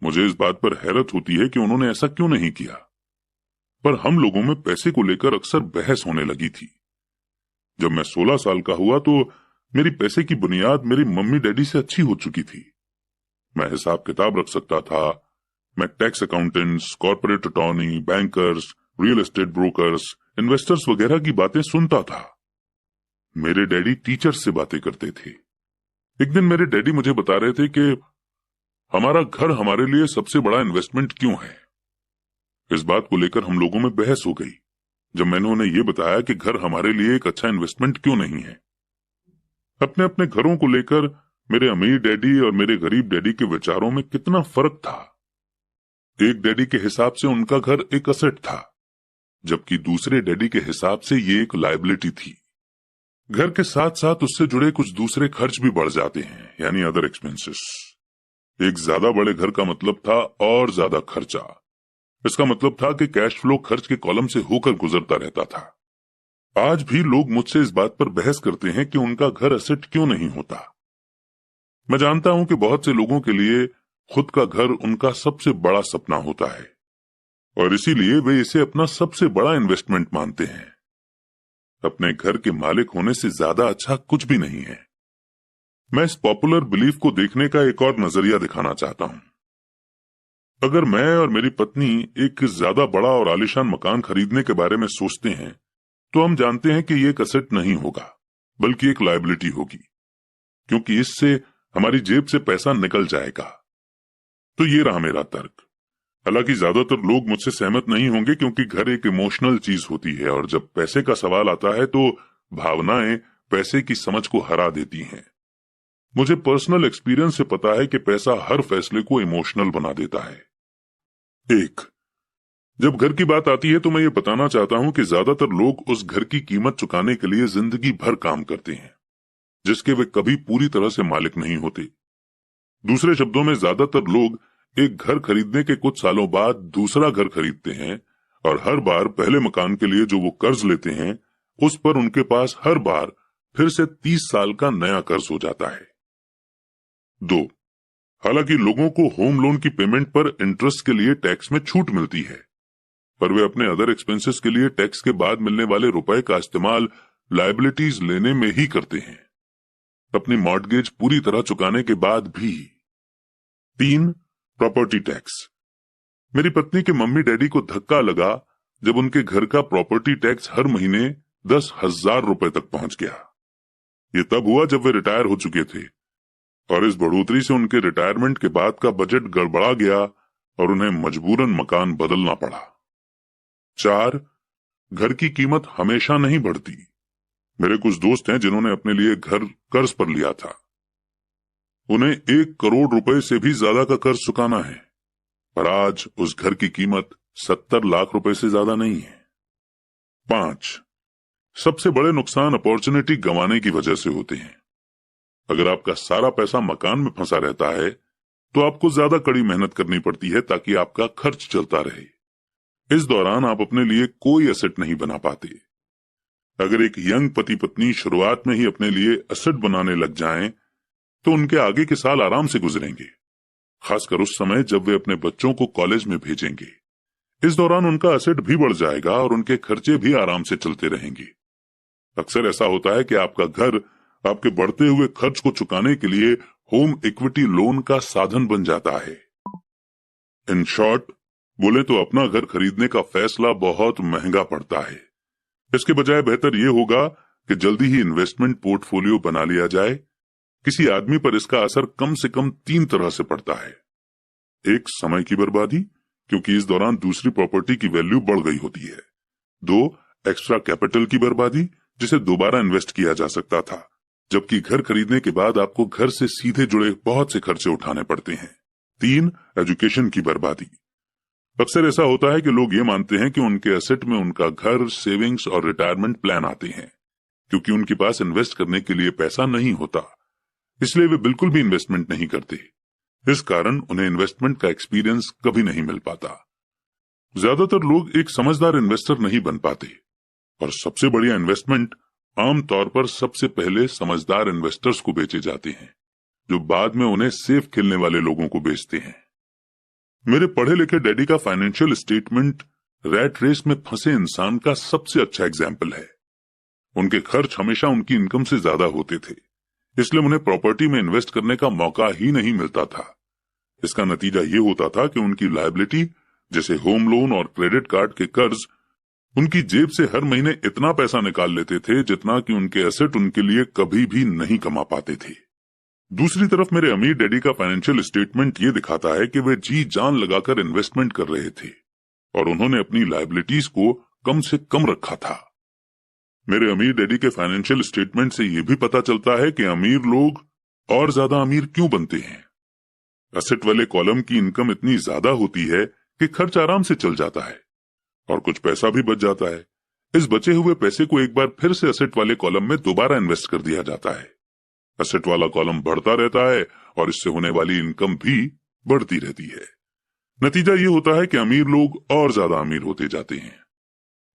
मुझे इस बात पर हैरत होती है कि उन्होंने ऐसा क्यों नहीं किया, पर हम लोगों में पैसे को लेकर अक्सर बहस होने लगी थी। जब मैं 16 साल का हुआ तो मेरी पैसे की बुनियाद मेरी मम्मी डैडी से अच्छी हो चुकी थी। मैं हिसाब किताब रख सकता था। मैं tax accountants, corporate attorney, bankers, real estate brokers, investors वगैरह की बातें सुनता था। मेरे डैडी टीचर्स से बातें करते थे। एक दिन मेरे डैडी मुझे बता रहे थे कि हमारा घर हमारे लिए सबसे बड़ा इन्वेस्टमेंट क्यों है। इस बात को लेकर हम लोगों में बहस हो गई जब मैंने उन्हें यह बताया कि घर हमारे लिए एक अच्छा इन्वेस्टमेंट क्यों नहीं है। अपने अपने घरों को लेकर मेरे अमीर डैडी और मेरे गरीब डैडी के विचारों में कितना फर्क था। एक डैडी के हिसाब से उनका घर एक असेट था, जबकि दूसरे डैडी के हिसाब से ये एक लायबिलिटी थी। घर के साथ साथ उससे जुड़े कुछ दूसरे खर्च भी बढ़ जाते हैं, यानी अदर एक्सपेंसेस। एक ज्यादा बड़े घर का मतलब था और ज्यादा खर्चा। इसका मतलब था कि कैश फ्लो खर्च के कॉलम से होकर गुजरता रहता था। आज भी लोग मुझसे इस बात पर बहस करते हैं कि उनका घर असेट क्यों नहीं होता। मैं जानता हूं कि बहुत से लोगों के लिए खुद का घर उनका सबसे बड़ा सपना होता है और इसीलिए वे इसे अपना सबसे बड़ा इन्वेस्टमेंट मानते हैं। अपने घर के मालिक होने से ज्यादा अच्छा कुछ भी नहीं है। मैं इस पॉपुलर बिलीफ को देखने का एक और नजरिया दिखाना चाहता हूं। अगर मैं और मेरी पत्नी एक ज्यादा बड़ा और आलीशान मकान खरीदने के बारे में सोचते हैं तो हम जानते हैं कि ये एक असेट नहीं होगा बल्कि एक लायबिलिटी होगी, क्योंकि इससे हमारी जेब से पैसा निकल जाएगा। तो ये रहा मेरा तर्क। हालांकि ज्यादातर लोग मुझसे सहमत नहीं होंगे क्योंकि घर एक इमोशनल चीज होती है और जब पैसे का सवाल आता है तो भावनाएं पैसे की समझ को हरा देती हैं। मुझे पर्सनल एक्सपीरियंस से पता है कि पैसा हर फैसले को इमोशनल बना देता है। एक, जब घर की बात आती है तो मैं ये बताना चाहता हूं कि ज्यादातर लोग उस घर की कीमत चुकाने के लिए जिंदगी भर काम करते हैं जिसके वे कभी पूरी तरह से मालिक नहीं होते। दूसरे शब्दों में ज्यादातर लोग एक घर खरीदने के कुछ सालों बाद दूसरा घर खरीदते हैं और हर बार पहले मकान के लिए जो वो कर्ज लेते हैं उस पर उनके पास हर बार फिर से 30 साल का नया कर्ज हो जाता है। 2. हालांकि लोगों को होम लोन की पेमेंट पर इंटरेस्ट के लिए टैक्स में छूट मिलती है, पर वे अपने अदर एक्सपेंसेस के लिए टैक्स के बाद मिलने वाले रुपए का इस्तेमाल लायबिलिटीज लेने में ही करते हैं, अपनी मॉर्टगेज पूरी तरह चुकाने के बाद भी। 3. Property tax. मेरी पत्नी के मम्मी डैडी को धक्का लगा जब उनके घर का प्रॉपर्टी टैक्स हर महीने 10,000 रुपए तक पहुंच गया। ये तब हुआ जब वे रिटायर हो चुके थे और इस बढ़ोतरी से उनके रिटायरमेंट के बाद का बजट गड़बड़ा गया और उन्हें मजबूरन मकान बदलना पड़ा। 4. घर की कीमत हमेशा नहीं बढ़ती। मेरे कुछ दोस्त हैं जिन्होंने अपने लिए घर कर्ज पर लिया था। उन्हें 1 करोड़ रुपए से भी ज्यादा का कर्ज चुकाना है, पर आज उस घर की कीमत 70 लाख रुपए से ज्यादा नहीं है। 5. सबसे बड़े नुकसान अपॉर्चुनिटी गंवाने की वजह से होते हैं। अगर आपका सारा पैसा मकान में फंसा रहता है तो आपको ज्यादा कड़ी मेहनत करनी पड़ती है ताकि आपका खर्च चलता रहे। इस दौरान आप अपने लिए कोई एसेट नहीं बना पाते। अगर एक यंग पति पत्नी शुरुआत में ही अपने लिए एसेट बनाने लग जाएं तो उनके आगे के साल आराम से गुजरेंगे, खासकर उस समय जब वे अपने बच्चों को कॉलेज में भेजेंगे। इस दौरान उनका एसेट भी बढ़ जाएगा और उनके खर्चे भी आराम से चलते रहेंगे। अक्सर ऐसा होता है कि आपका घर आपके बढ़ते हुए खर्च को चुकाने के लिए होम इक्विटी लोन का साधन बन जाता है। इन शॉर्ट बोले तो अपना घर खरीदने का फैसला बहुत महंगा पड़ता है। इसके बजाय बेहतर यह होगा कि जल्दी ही इन्वेस्टमेंट पोर्टफोलियो बना लिया जाए। किसी आदमी पर इसका असर कम से कम 3 तरह से पड़ता है। 1. समय की बर्बादी, क्योंकि इस दौरान दूसरी प्रॉपर्टी की वैल्यू बढ़ गई होती है। 2. एक्स्ट्रा कैपिटल की बर्बादी, जिसे दोबारा इन्वेस्ट किया जा सकता था, जबकि घर खरीदने के बाद आपको घर से सीधे जुड़े बहुत से खर्चे उठाने पड़ते हैं। 3. एजुकेशन की बर्बादी। अक्सर ऐसा होता है कि लोग ये मानते हैं कि उनके एसेट में उनका घर, सेविंग्स और रिटायरमेंट प्लान आते हैं। क्योंकि उनके पास इन्वेस्ट करने के लिए पैसा नहीं होता, इसलिए वे बिल्कुल भी इन्वेस्टमेंट नहीं करते। इस कारण उन्हें इन्वेस्टमेंट का एक्सपीरियंस कभी नहीं मिल पाता। ज्यादातर लोग एक समझदार इन्वेस्टर नहीं बन पाते, और सबसे बढ़िया इन्वेस्टमेंट आमतौर पर सबसे पहले समझदार इन्वेस्टर्स को बेचे जाते हैं, जो बाद में उन्हें सेफ खेलने वाले लोगों को बेचते हैं। मेरे पढ़े लिखे डैडी का फाइनेंशियल स्टेटमेंट रैट रेस में फंसे इंसान का सबसे अच्छा एग्जाम्पल है। उनके खर्च हमेशा उनकी इनकम से ज्यादा होते थे, इसलिए उन्हें प्रॉपर्टी में इन्वेस्ट करने का मौका ही नहीं मिलता था। इसका नतीजा ये होता था कि उनकी लायबिलिटी, जैसे होम लोन और क्रेडिट कार्ड के कर्ज, उनकी जेब से हर महीने इतना पैसा निकाल लेते थे जितना कि उनके एसेट उनके लिए कभी भी नहीं कमा पाते थे। दूसरी तरफ मेरे अमीर डैडी का फाइनेंशियल स्टेटमेंट ये दिखाता है कि वे जी जान लगाकर इन्वेस्टमेंट कर रहे थे और उन्होंने अपनी लायबिलिटीज को कम से कम रखा था। मेरे अमीर डैडी के फाइनेंशियल स्टेटमेंट से यह भी पता चलता है कि अमीर लोग और ज्यादा अमीर क्यों बनते हैं। एसेट वाले कॉलम की इनकम इतनी ज्यादा होती है कि खर्च आराम से चल जाता है और कुछ पैसा भी बच जाता है। इस बचे हुए पैसे को एक बार फिर से एसेट वाले कॉलम में दोबारा इन्वेस्ट कर दिया जाता है। एसेट वाला कॉलम बढ़ता रहता है और इससे होने वाली इनकम भी बढ़ती रहती है। नतीजा ये होता है कि अमीर लोग और ज्यादा अमीर होते जाते हैं।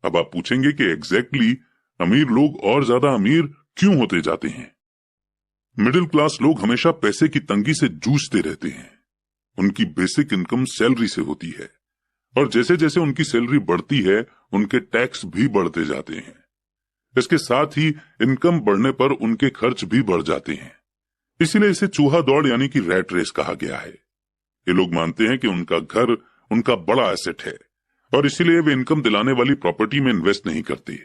अब आप पूछेंगे कि एग्जैक्टली अमीर लोग और ज्यादा अमीर क्यों होते जाते हैं? मिडिल क्लास लोग हमेशा पैसे की तंगी से जूझते रहते हैं। उनकी बेसिक इनकम सैलरी से होती है और जैसे जैसे उनकी सैलरी बढ़ती है उनके टैक्स भी बढ़ते जाते हैं। इसके साथ ही इनकम बढ़ने पर उनके खर्च भी बढ़ जाते हैं। इसीलिए इसे चूहा दौड़ यानी कि रैट रेस कहा गया है। ये लोग मानते हैं कि उनका घर उनका बड़ा एसेट है और इसीलिए वे इनकम दिलाने वाली प्रॉपर्टी में इन्वेस्ट नहीं करते।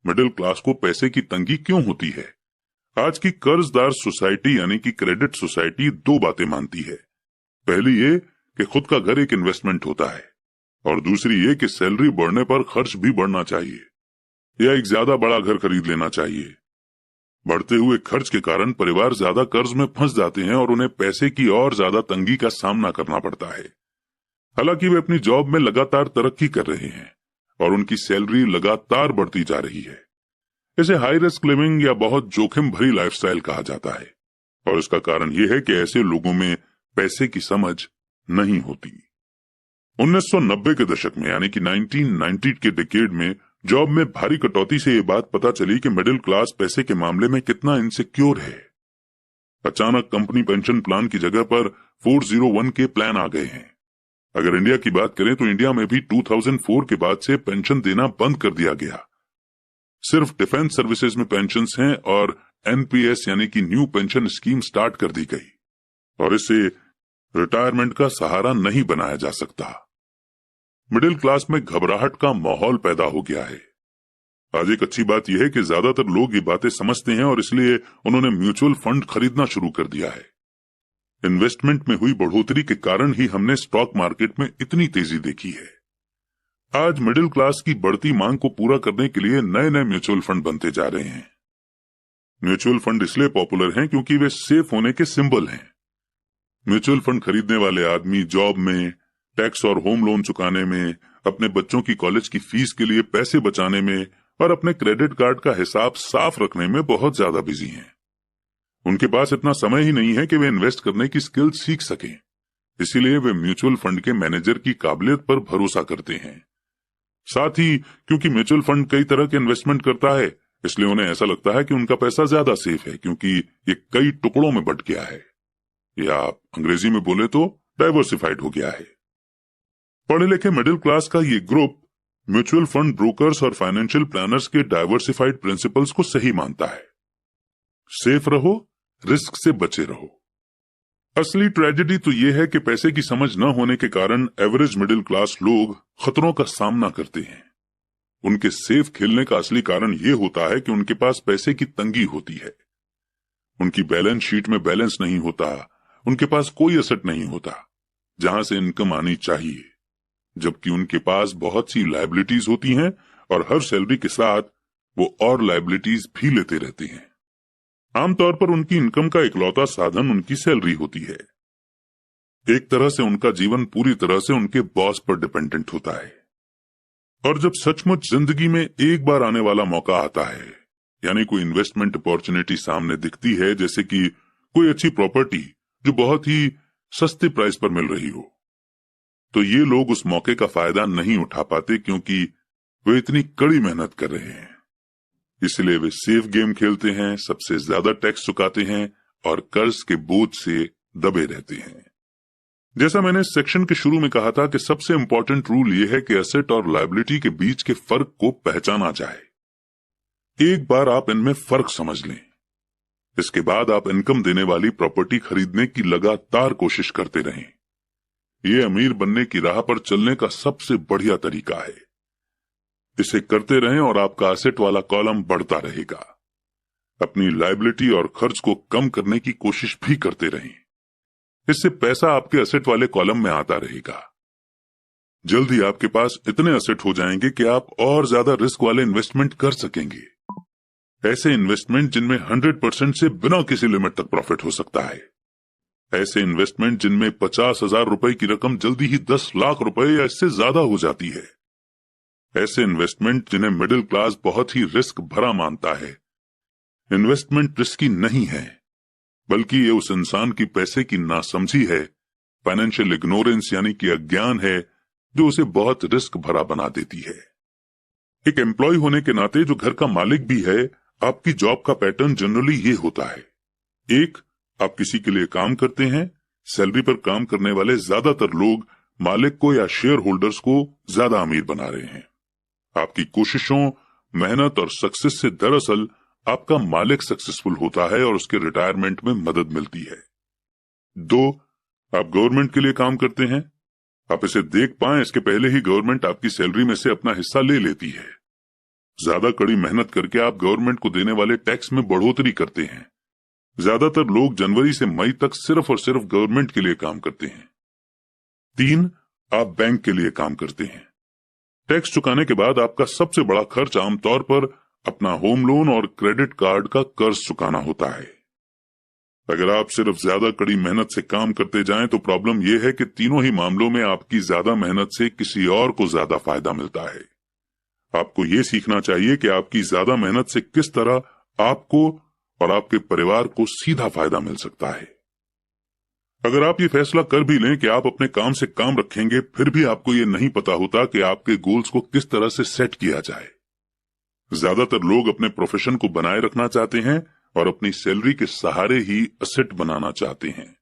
मिडिल क्लास को पैसे की तंगी क्यों होती है? आज की कर्जदार सोसाइटी यानी कि क्रेडिट सोसाइटी 2 बातें मानती है। पहली ये कि खुद का घर एक इन्वेस्टमेंट होता है और दूसरी ये कि सैलरी बढ़ने पर खर्च भी बढ़ना चाहिए या एक ज्यादा बड़ा घर खरीद लेना चाहिए। बढ़ते हुए खर्च के कारण परिवार ज्यादा कर्ज में फंस जाते हैं और उन्हें पैसे की और ज्यादा तंगी का सामना करना पड़ता है। हालांकि वे अपनी जॉब में लगातार तरक्की कर रहे हैं और उनकी सैलरी लगातार बढ़ती जा रही है। इसे हाई रिस्क लिविंग या बहुत जोखिम भरी लाइफस्टाइल कहा जाता है और इसका कारण यह है कि ऐसे लोगों में पैसे की समझ नहीं होती। 1990 के दशक में यानी कि 1990 के डिकेड में जॉब में भारी कटौती से ये बात पता चली कि मिडिल क्लास पैसे के मामले में कितना इनसिक्योर है। अचानक कंपनी पेंशन प्लान की जगह पर 401 के प्लान आ गए हैं। अगर इंडिया की बात करें तो इंडिया में भी 2004 के बाद से पेंशन देना बंद कर दिया गया। सिर्फ डिफेंस सर्विसेज में पेंशन्स हैं और एनपीएस यानी कि न्यू पेंशन स्कीम स्टार्ट कर दी गई और इसे रिटायरमेंट का सहारा नहीं बनाया जा सकता। मिडिल क्लास में घबराहट का माहौल पैदा हो गया है। आज एक अच्छी बात यह है कि ज्यादातर लोग ये बातें समझते हैं और इसलिए उन्होंने म्यूचुअल फंड खरीदना शुरू कर दिया है। इन्वेस्टमेंट में हुई बढ़ोतरी के कारण ही हमने स्टॉक मार्केट में इतनी तेजी देखी है। आज मिडिल क्लास की बढ़ती मांग को पूरा करने के लिए नए नए म्यूचुअल फंड बनते जा रहे हैं। म्यूचुअल फंड इसलिए पॉपुलर हैं क्योंकि वे सेफ होने के सिंबल हैं। म्यूचुअल फंड खरीदने वाले आदमी जॉब में, टैक्स और होम लोन चुकाने में, अपने बच्चों की कॉलेज की फीस के लिए पैसे बचाने में और अपने क्रेडिट कार्ड का हिसाब साफ रखने में बहुत ज्यादा बिजी हैं। उनके पास इतना समय ही नहीं है कि वे इन्वेस्ट करने की स्किल सीख सकें। इसीलिए वे म्यूचुअल फंड के मैनेजर की काबिलियत पर भरोसा करते हैं। साथ ही क्योंकि म्यूचुअल फंड कई तरह के इन्वेस्टमेंट करता है, इसलिए उन्हें ऐसा लगता है कि उनका पैसा ज्यादा सेफ है क्योंकि ये कई टुकड़ों में बंट गया है, या अंग्रेजी में बोले तो डाइवर्सिफाइड हो गया है। पढ़े लिखे मिडिल क्लास का ये ग्रुप म्यूचुअल फंड ब्रोकर्स और फाइनेंशियल प्लानर्स के डाइवर्सिफाइड प्रिंसिपल्स को सही मानता है। सेफ रहो, रिस्क से बचे रहो। असली ट्रेजेडी तो यह है कि पैसे की समझ न होने के कारण एवरेज मिडिल क्लास लोग खतरों का सामना करते हैं। उनके सेफ खेलने का असली कारण यह होता है कि उनके पास पैसे की तंगी होती है। उनकी बैलेंस शीट में बैलेंस नहीं होता, उनके पास कोई एसेट नहीं होता जहां से इनकम आनी चाहिए, जबकि उनके पास बहुत सी लायबिलिटीज होती हैं और हर सैलरी के साथ वो और लायबिलिटीज भी लेते रहते हैं। आमतौर पर उनकी इनकम का इकलौता साधन उनकी सैलरी होती है। एक तरह से उनका जीवन पूरी तरह से उनके बॉस पर डिपेंडेंट होता है। और जब सचमुच जिंदगी में एक बार आने वाला मौका आता है, यानी कोई इन्वेस्टमेंट अपॉर्चुनिटी सामने दिखती है, जैसे कि कोई अच्छी प्रॉपर्टी जो बहुत ही सस्ते प्राइस पर मिल रही हो, तो ये लोग उस मौके का फायदा नहीं उठा पाते क्योंकि वे इतनी कड़ी मेहनत कर रहे हैं। इसलिए वे सेफ गेम खेलते हैं, सबसे ज्यादा टैक्स चुकाते हैं और कर्ज के बोझ से दबे रहते हैं। जैसा मैंने इस सेक्शन के शुरू में कहा था कि सबसे इंपॉर्टेंट रूल यह है कि एसेट और लायबिलिटी के बीच के फर्क को पहचाना जाए। एक बार आप इनमें फर्क समझ लें, इसके बाद आप इनकम देने वाली प्रॉपर्टी खरीदने की लगातार कोशिश करते रहें। ये अमीर बनने की राह पर चलने का सबसे बढ़िया तरीका है। इसे करते रहें और आपका एसेट वाला कॉलम बढ़ता रहेगा। अपनी लायबिलिटी और खर्च को कम करने की कोशिश भी करते रहें। इससे पैसा आपके एसेट वाले कॉलम में आता रहेगा। जल्द ही आपके पास इतने एसेट हो जाएंगे कि आप और ज्यादा रिस्क वाले इन्वेस्टमेंट कर सकेंगे। ऐसे इन्वेस्टमेंट जिनमें 100% से बिना किसी लिमिट तक प्रॉफिट हो सकता है। ऐसे इन्वेस्टमेंट जिनमें 50,000 रुपए की रकम जल्दी ही 10 लाख रुपए या इससे ज्यादा हो जाती है। ऐसे इन्वेस्टमेंट जिन्हें मिडिल क्लास बहुत ही रिस्क भरा मानता है। इन्वेस्टमेंट रिस्की नहीं है, बल्कि ये उस इंसान की पैसे की नासमझी है, फाइनेंशियल इग्नोरेंस यानी कि अज्ञान है, जो उसे बहुत रिस्क भरा बना देती है। एक एम्प्लॉय होने के नाते जो घर का मालिक भी है, आपकी जॉब का पैटर्न जनरली ये होता है। एक, आप किसी के लिए काम करते हैं। सैलरी पर काम करने वाले ज्यादातर लोग मालिक को या शेयर होल्डर्स को ज्यादा अमीर बना रहे हैं। आपकी कोशिशों, मेहनत और सक्सेस से दरअसल आपका मालिक सक्सेसफुल होता है और उसके रिटायरमेंट में मदद मिलती है। दो, आप गवर्नमेंट के लिए काम करते हैं। आप इसे देख पाएं इसके पहले ही गवर्नमेंट आपकी सैलरी में से अपना हिस्सा ले लेती है। ज्यादा कड़ी मेहनत करके आप गवर्नमेंट को देने वाले टैक्स में बढ़ोतरी करते हैं। ज्यादातर लोग जनवरी से मई तक सिर्फ और सिर्फ गवर्नमेंट के लिए काम करते हैं। तीन, आप बैंक के लिए काम करते हैं। टैक्स चुकाने के बाद आपका सबसे बड़ा खर्च आमतौर पर अपना होम लोन और क्रेडिट कार्ड का कर्ज चुकाना होता है। अगर आप सिर्फ ज्यादा कड़ी मेहनत से काम करते जाएं तो प्रॉब्लम यह है कि तीनों ही मामलों में आपकी ज्यादा मेहनत से किसी और को ज्यादा फायदा मिलता है। आपको यह सीखना चाहिए कि आपकी ज्यादा मेहनत से किस तरह आपको और आपके परिवार को सीधा फायदा मिल सकता है। अगर आप ये फैसला कर भी लें कि आप अपने काम से काम रखेंगे, फिर भी आपको ये नहीं पता होता कि आपके गोल्स को किस तरह से सेट किया जाए। ज्यादातर लोग अपने प्रोफेशन को बनाए रखना चाहते हैं और अपनी सैलरी के सहारे ही असेट बनाना चाहते हैं।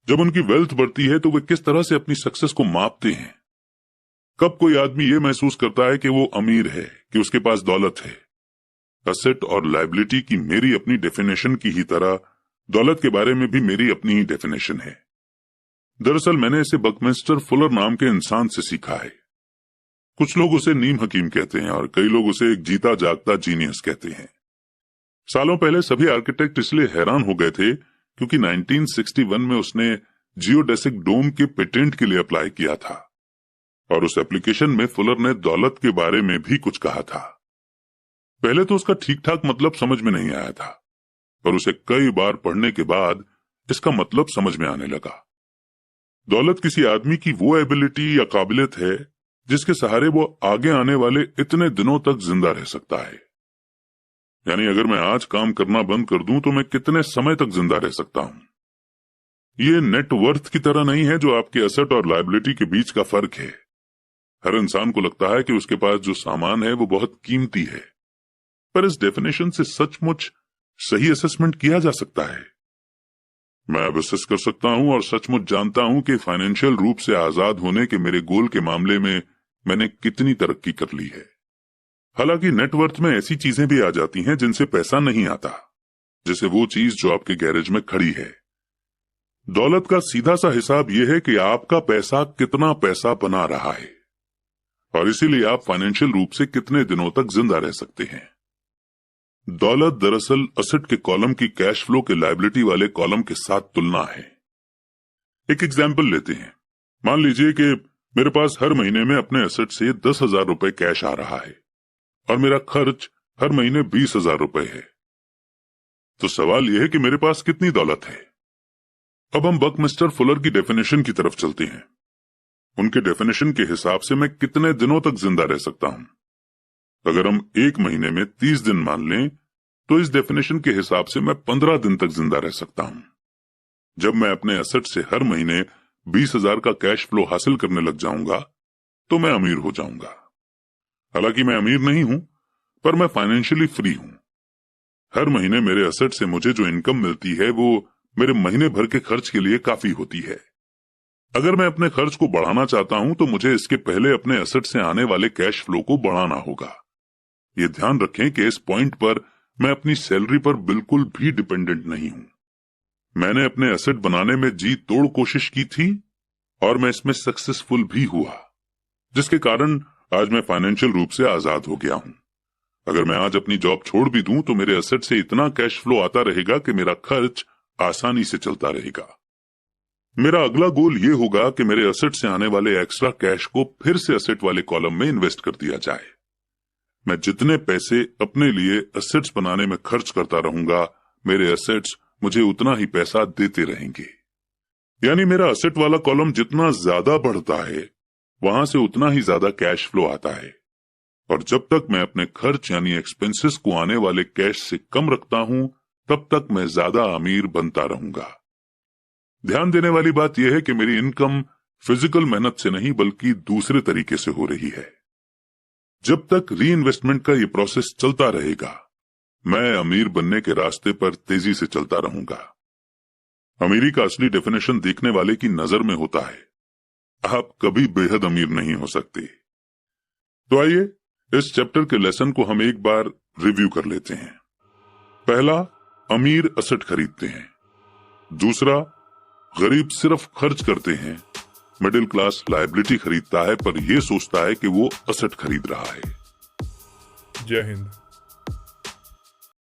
जब उनकी वेल्थ बढ़ती है तो वे किस तरह से अपनी सक्सेस को मापते हैं? कब कोई आदमी ये महसूस करता है कि वो अमीर है, कि उसके पास दौलत है? असेट और लायबिलिटी की मेरी अपनी डेफिनेशन की ही तरह दौलत के बारे में भी मेरी अपनी ही डेफिनेशन है। दरअसल मैंने इसे बकमिंस्टर फुलर नाम के इंसान से सीखा है। कुछ लोग उसे नीम हकीम कहते हैं और कई लोग उसे एक जीता जागता जीनियस कहते हैं। सालों पहले सभी आर्किटेक्ट इसलिए हैरान हो गए थे क्योंकि 1961 में उसने जियोडेसिक डोम के पेटेंट के लिए अप्लाई किया था और उस एप्लीकेशन में फुलर ने दौलत के बारे में भी कुछ कहा था। पहले तो उसका ठीक ठाक मतलब समझ में नहीं आया था, पर उसे कई बार पढ़ने के बाद इसका मतलब समझ में आने लगा। दौलत किसी आदमी की वो एबिलिटी या काबिलियत है जिसके सहारे वो आगे आने वाले इतने दिनों तक जिंदा रह सकता है। यानी अगर मैं आज काम करना बंद कर दूं तो मैं कितने समय तक जिंदा रह सकता हूं। ये नेट वर्थ की तरह नहीं है जो आपके एसेट और लायबिलिटी के बीच का फर्क है। हर इंसान को लगता है कि उसके पास जो सामान है वो बहुत कीमती है, पर इस डेफिनेशन से सचमुच सही असेसमेंट किया जा सकता है। मैं अब असेस कर सकता हूं और सचमुच जानता हूं कि फाइनेंशियल रूप से आजाद होने के मेरे गोल के मामले में मैंने कितनी तरक्की कर ली है। हालांकि नेटवर्थ में ऐसी चीजें भी आ जाती हैं जिनसे पैसा नहीं आता, जैसे वो चीज जो आपके गैरेज में खड़ी है। दौलत का सीधा सा हिसाब यह है कि आपका पैसा कितना पैसा बना रहा है और इसीलिए आप फाइनेंशियल रूप से कितने दिनों तक जिंदा रह सकते हैं। दौलत दरअसल असेट के कॉलम की कैश फ्लो के लायबिलिटी वाले कॉलम के साथ तुलना है। एक एग्जाम्पल लेते हैं। मान लीजिए कि मेरे पास हर महीने में अपने एसेट से 10,000 रुपए कैश आ रहा है और मेरा खर्च हर महीने 20,000 रुपए है। तो सवाल यह है कि मेरे पास कितनी दौलत है। अब हम बकमिस्टर फुलर की डेफिनेशन की तरफ चलते हैं। उनके डेफिनेशन के हिसाब से मैं कितने दिनों तक जिंदा रह सकता हूं। अगर हम एक महीने में 30 दिन मान लें तो इस डेफिनेशन के हिसाब से मैं 15 दिन तक जिंदा रह सकता हूं। जब मैं अपने एसेट से हर महीने 20,000 का कैश फ्लो हासिल करने लग जाऊंगा तो मैं अमीर हो जाऊंगा। हालांकि मैं अमीर नहीं हूं, पर मैं फाइनेंशियली फ्री हूं। हर महीने मेरे एसेट से मुझे जो इनकम मिलती है वो मेरे महीने भर के खर्च के लिए काफी होती है। अगर मैं अपने खर्च को बढ़ाना चाहता हूं तो मुझे इसके पहले अपने एसेट से आने वाले कैश फ्लो को बढ़ाना होगा। ये ध्यान रखें कि इस पॉइंट पर मैं अपनी सैलरी पर बिल्कुल भी डिपेंडेंट नहीं हूं। मैंने अपने एसेट बनाने में जी तोड़ कोशिश की थी और मैं इसमें सक्सेसफुल भी हुआ, जिसके कारण आज मैं फाइनेंशियल रूप से आजाद हो गया हूं। अगर मैं आज अपनी जॉब छोड़ भी दूं तो मेरे एसेट से इतना कैश फ्लो आता रहेगा कि मेरा खर्च आसानी से चलता रहेगा। मेरा अगला गोल ये होगा कि मेरे एसेट से आने वाले एक्स्ट्रा कैश को फिर से एसेट वाले कॉलम में इन्वेस्ट कर दिया जाए। मैं जितने पैसे अपने लिए एसेट्स बनाने में खर्च करता रहूंगा, मेरे एसेट्स मुझे उतना ही पैसा देते रहेंगे। यानी मेरा एसेट वाला कॉलम जितना ज्यादा बढ़ता है वहां से उतना ही ज्यादा कैश फ्लो आता है और जब तक मैं अपने खर्च यानी एक्सपेंसेस को आने वाले कैश से कम रखता हूं तब तक मैं ज्यादा अमीर बनता रहूंगा। ध्यान देने वाली बात यह है कि मेरी इनकम फिजिकल मेहनत से नहीं बल्कि दूसरे तरीके से हो रही है। जब तक री इन्वेस्टमेंट का ये प्रोसेस चलता रहेगा मैं अमीर बनने के रास्ते पर तेजी से चलता रहूंगा। अमीरी का असली डेफिनेशन देखने वाले की नजर में होता है। आप कभी बेहद अमीर नहीं हो सकते। तो आइए इस चैप्टर के लेसन को हम एक बार रिव्यू कर लेते हैं। पहला, अमीर एसेट खरीदते हैं। दूसरा, गरीब सिर्फ खर्च करते हैं। मिडिल क्लास लायबिलिटी खरीदता है पर यह सोचता है कि वो एसेट खरीद रहा है। जय हिंद।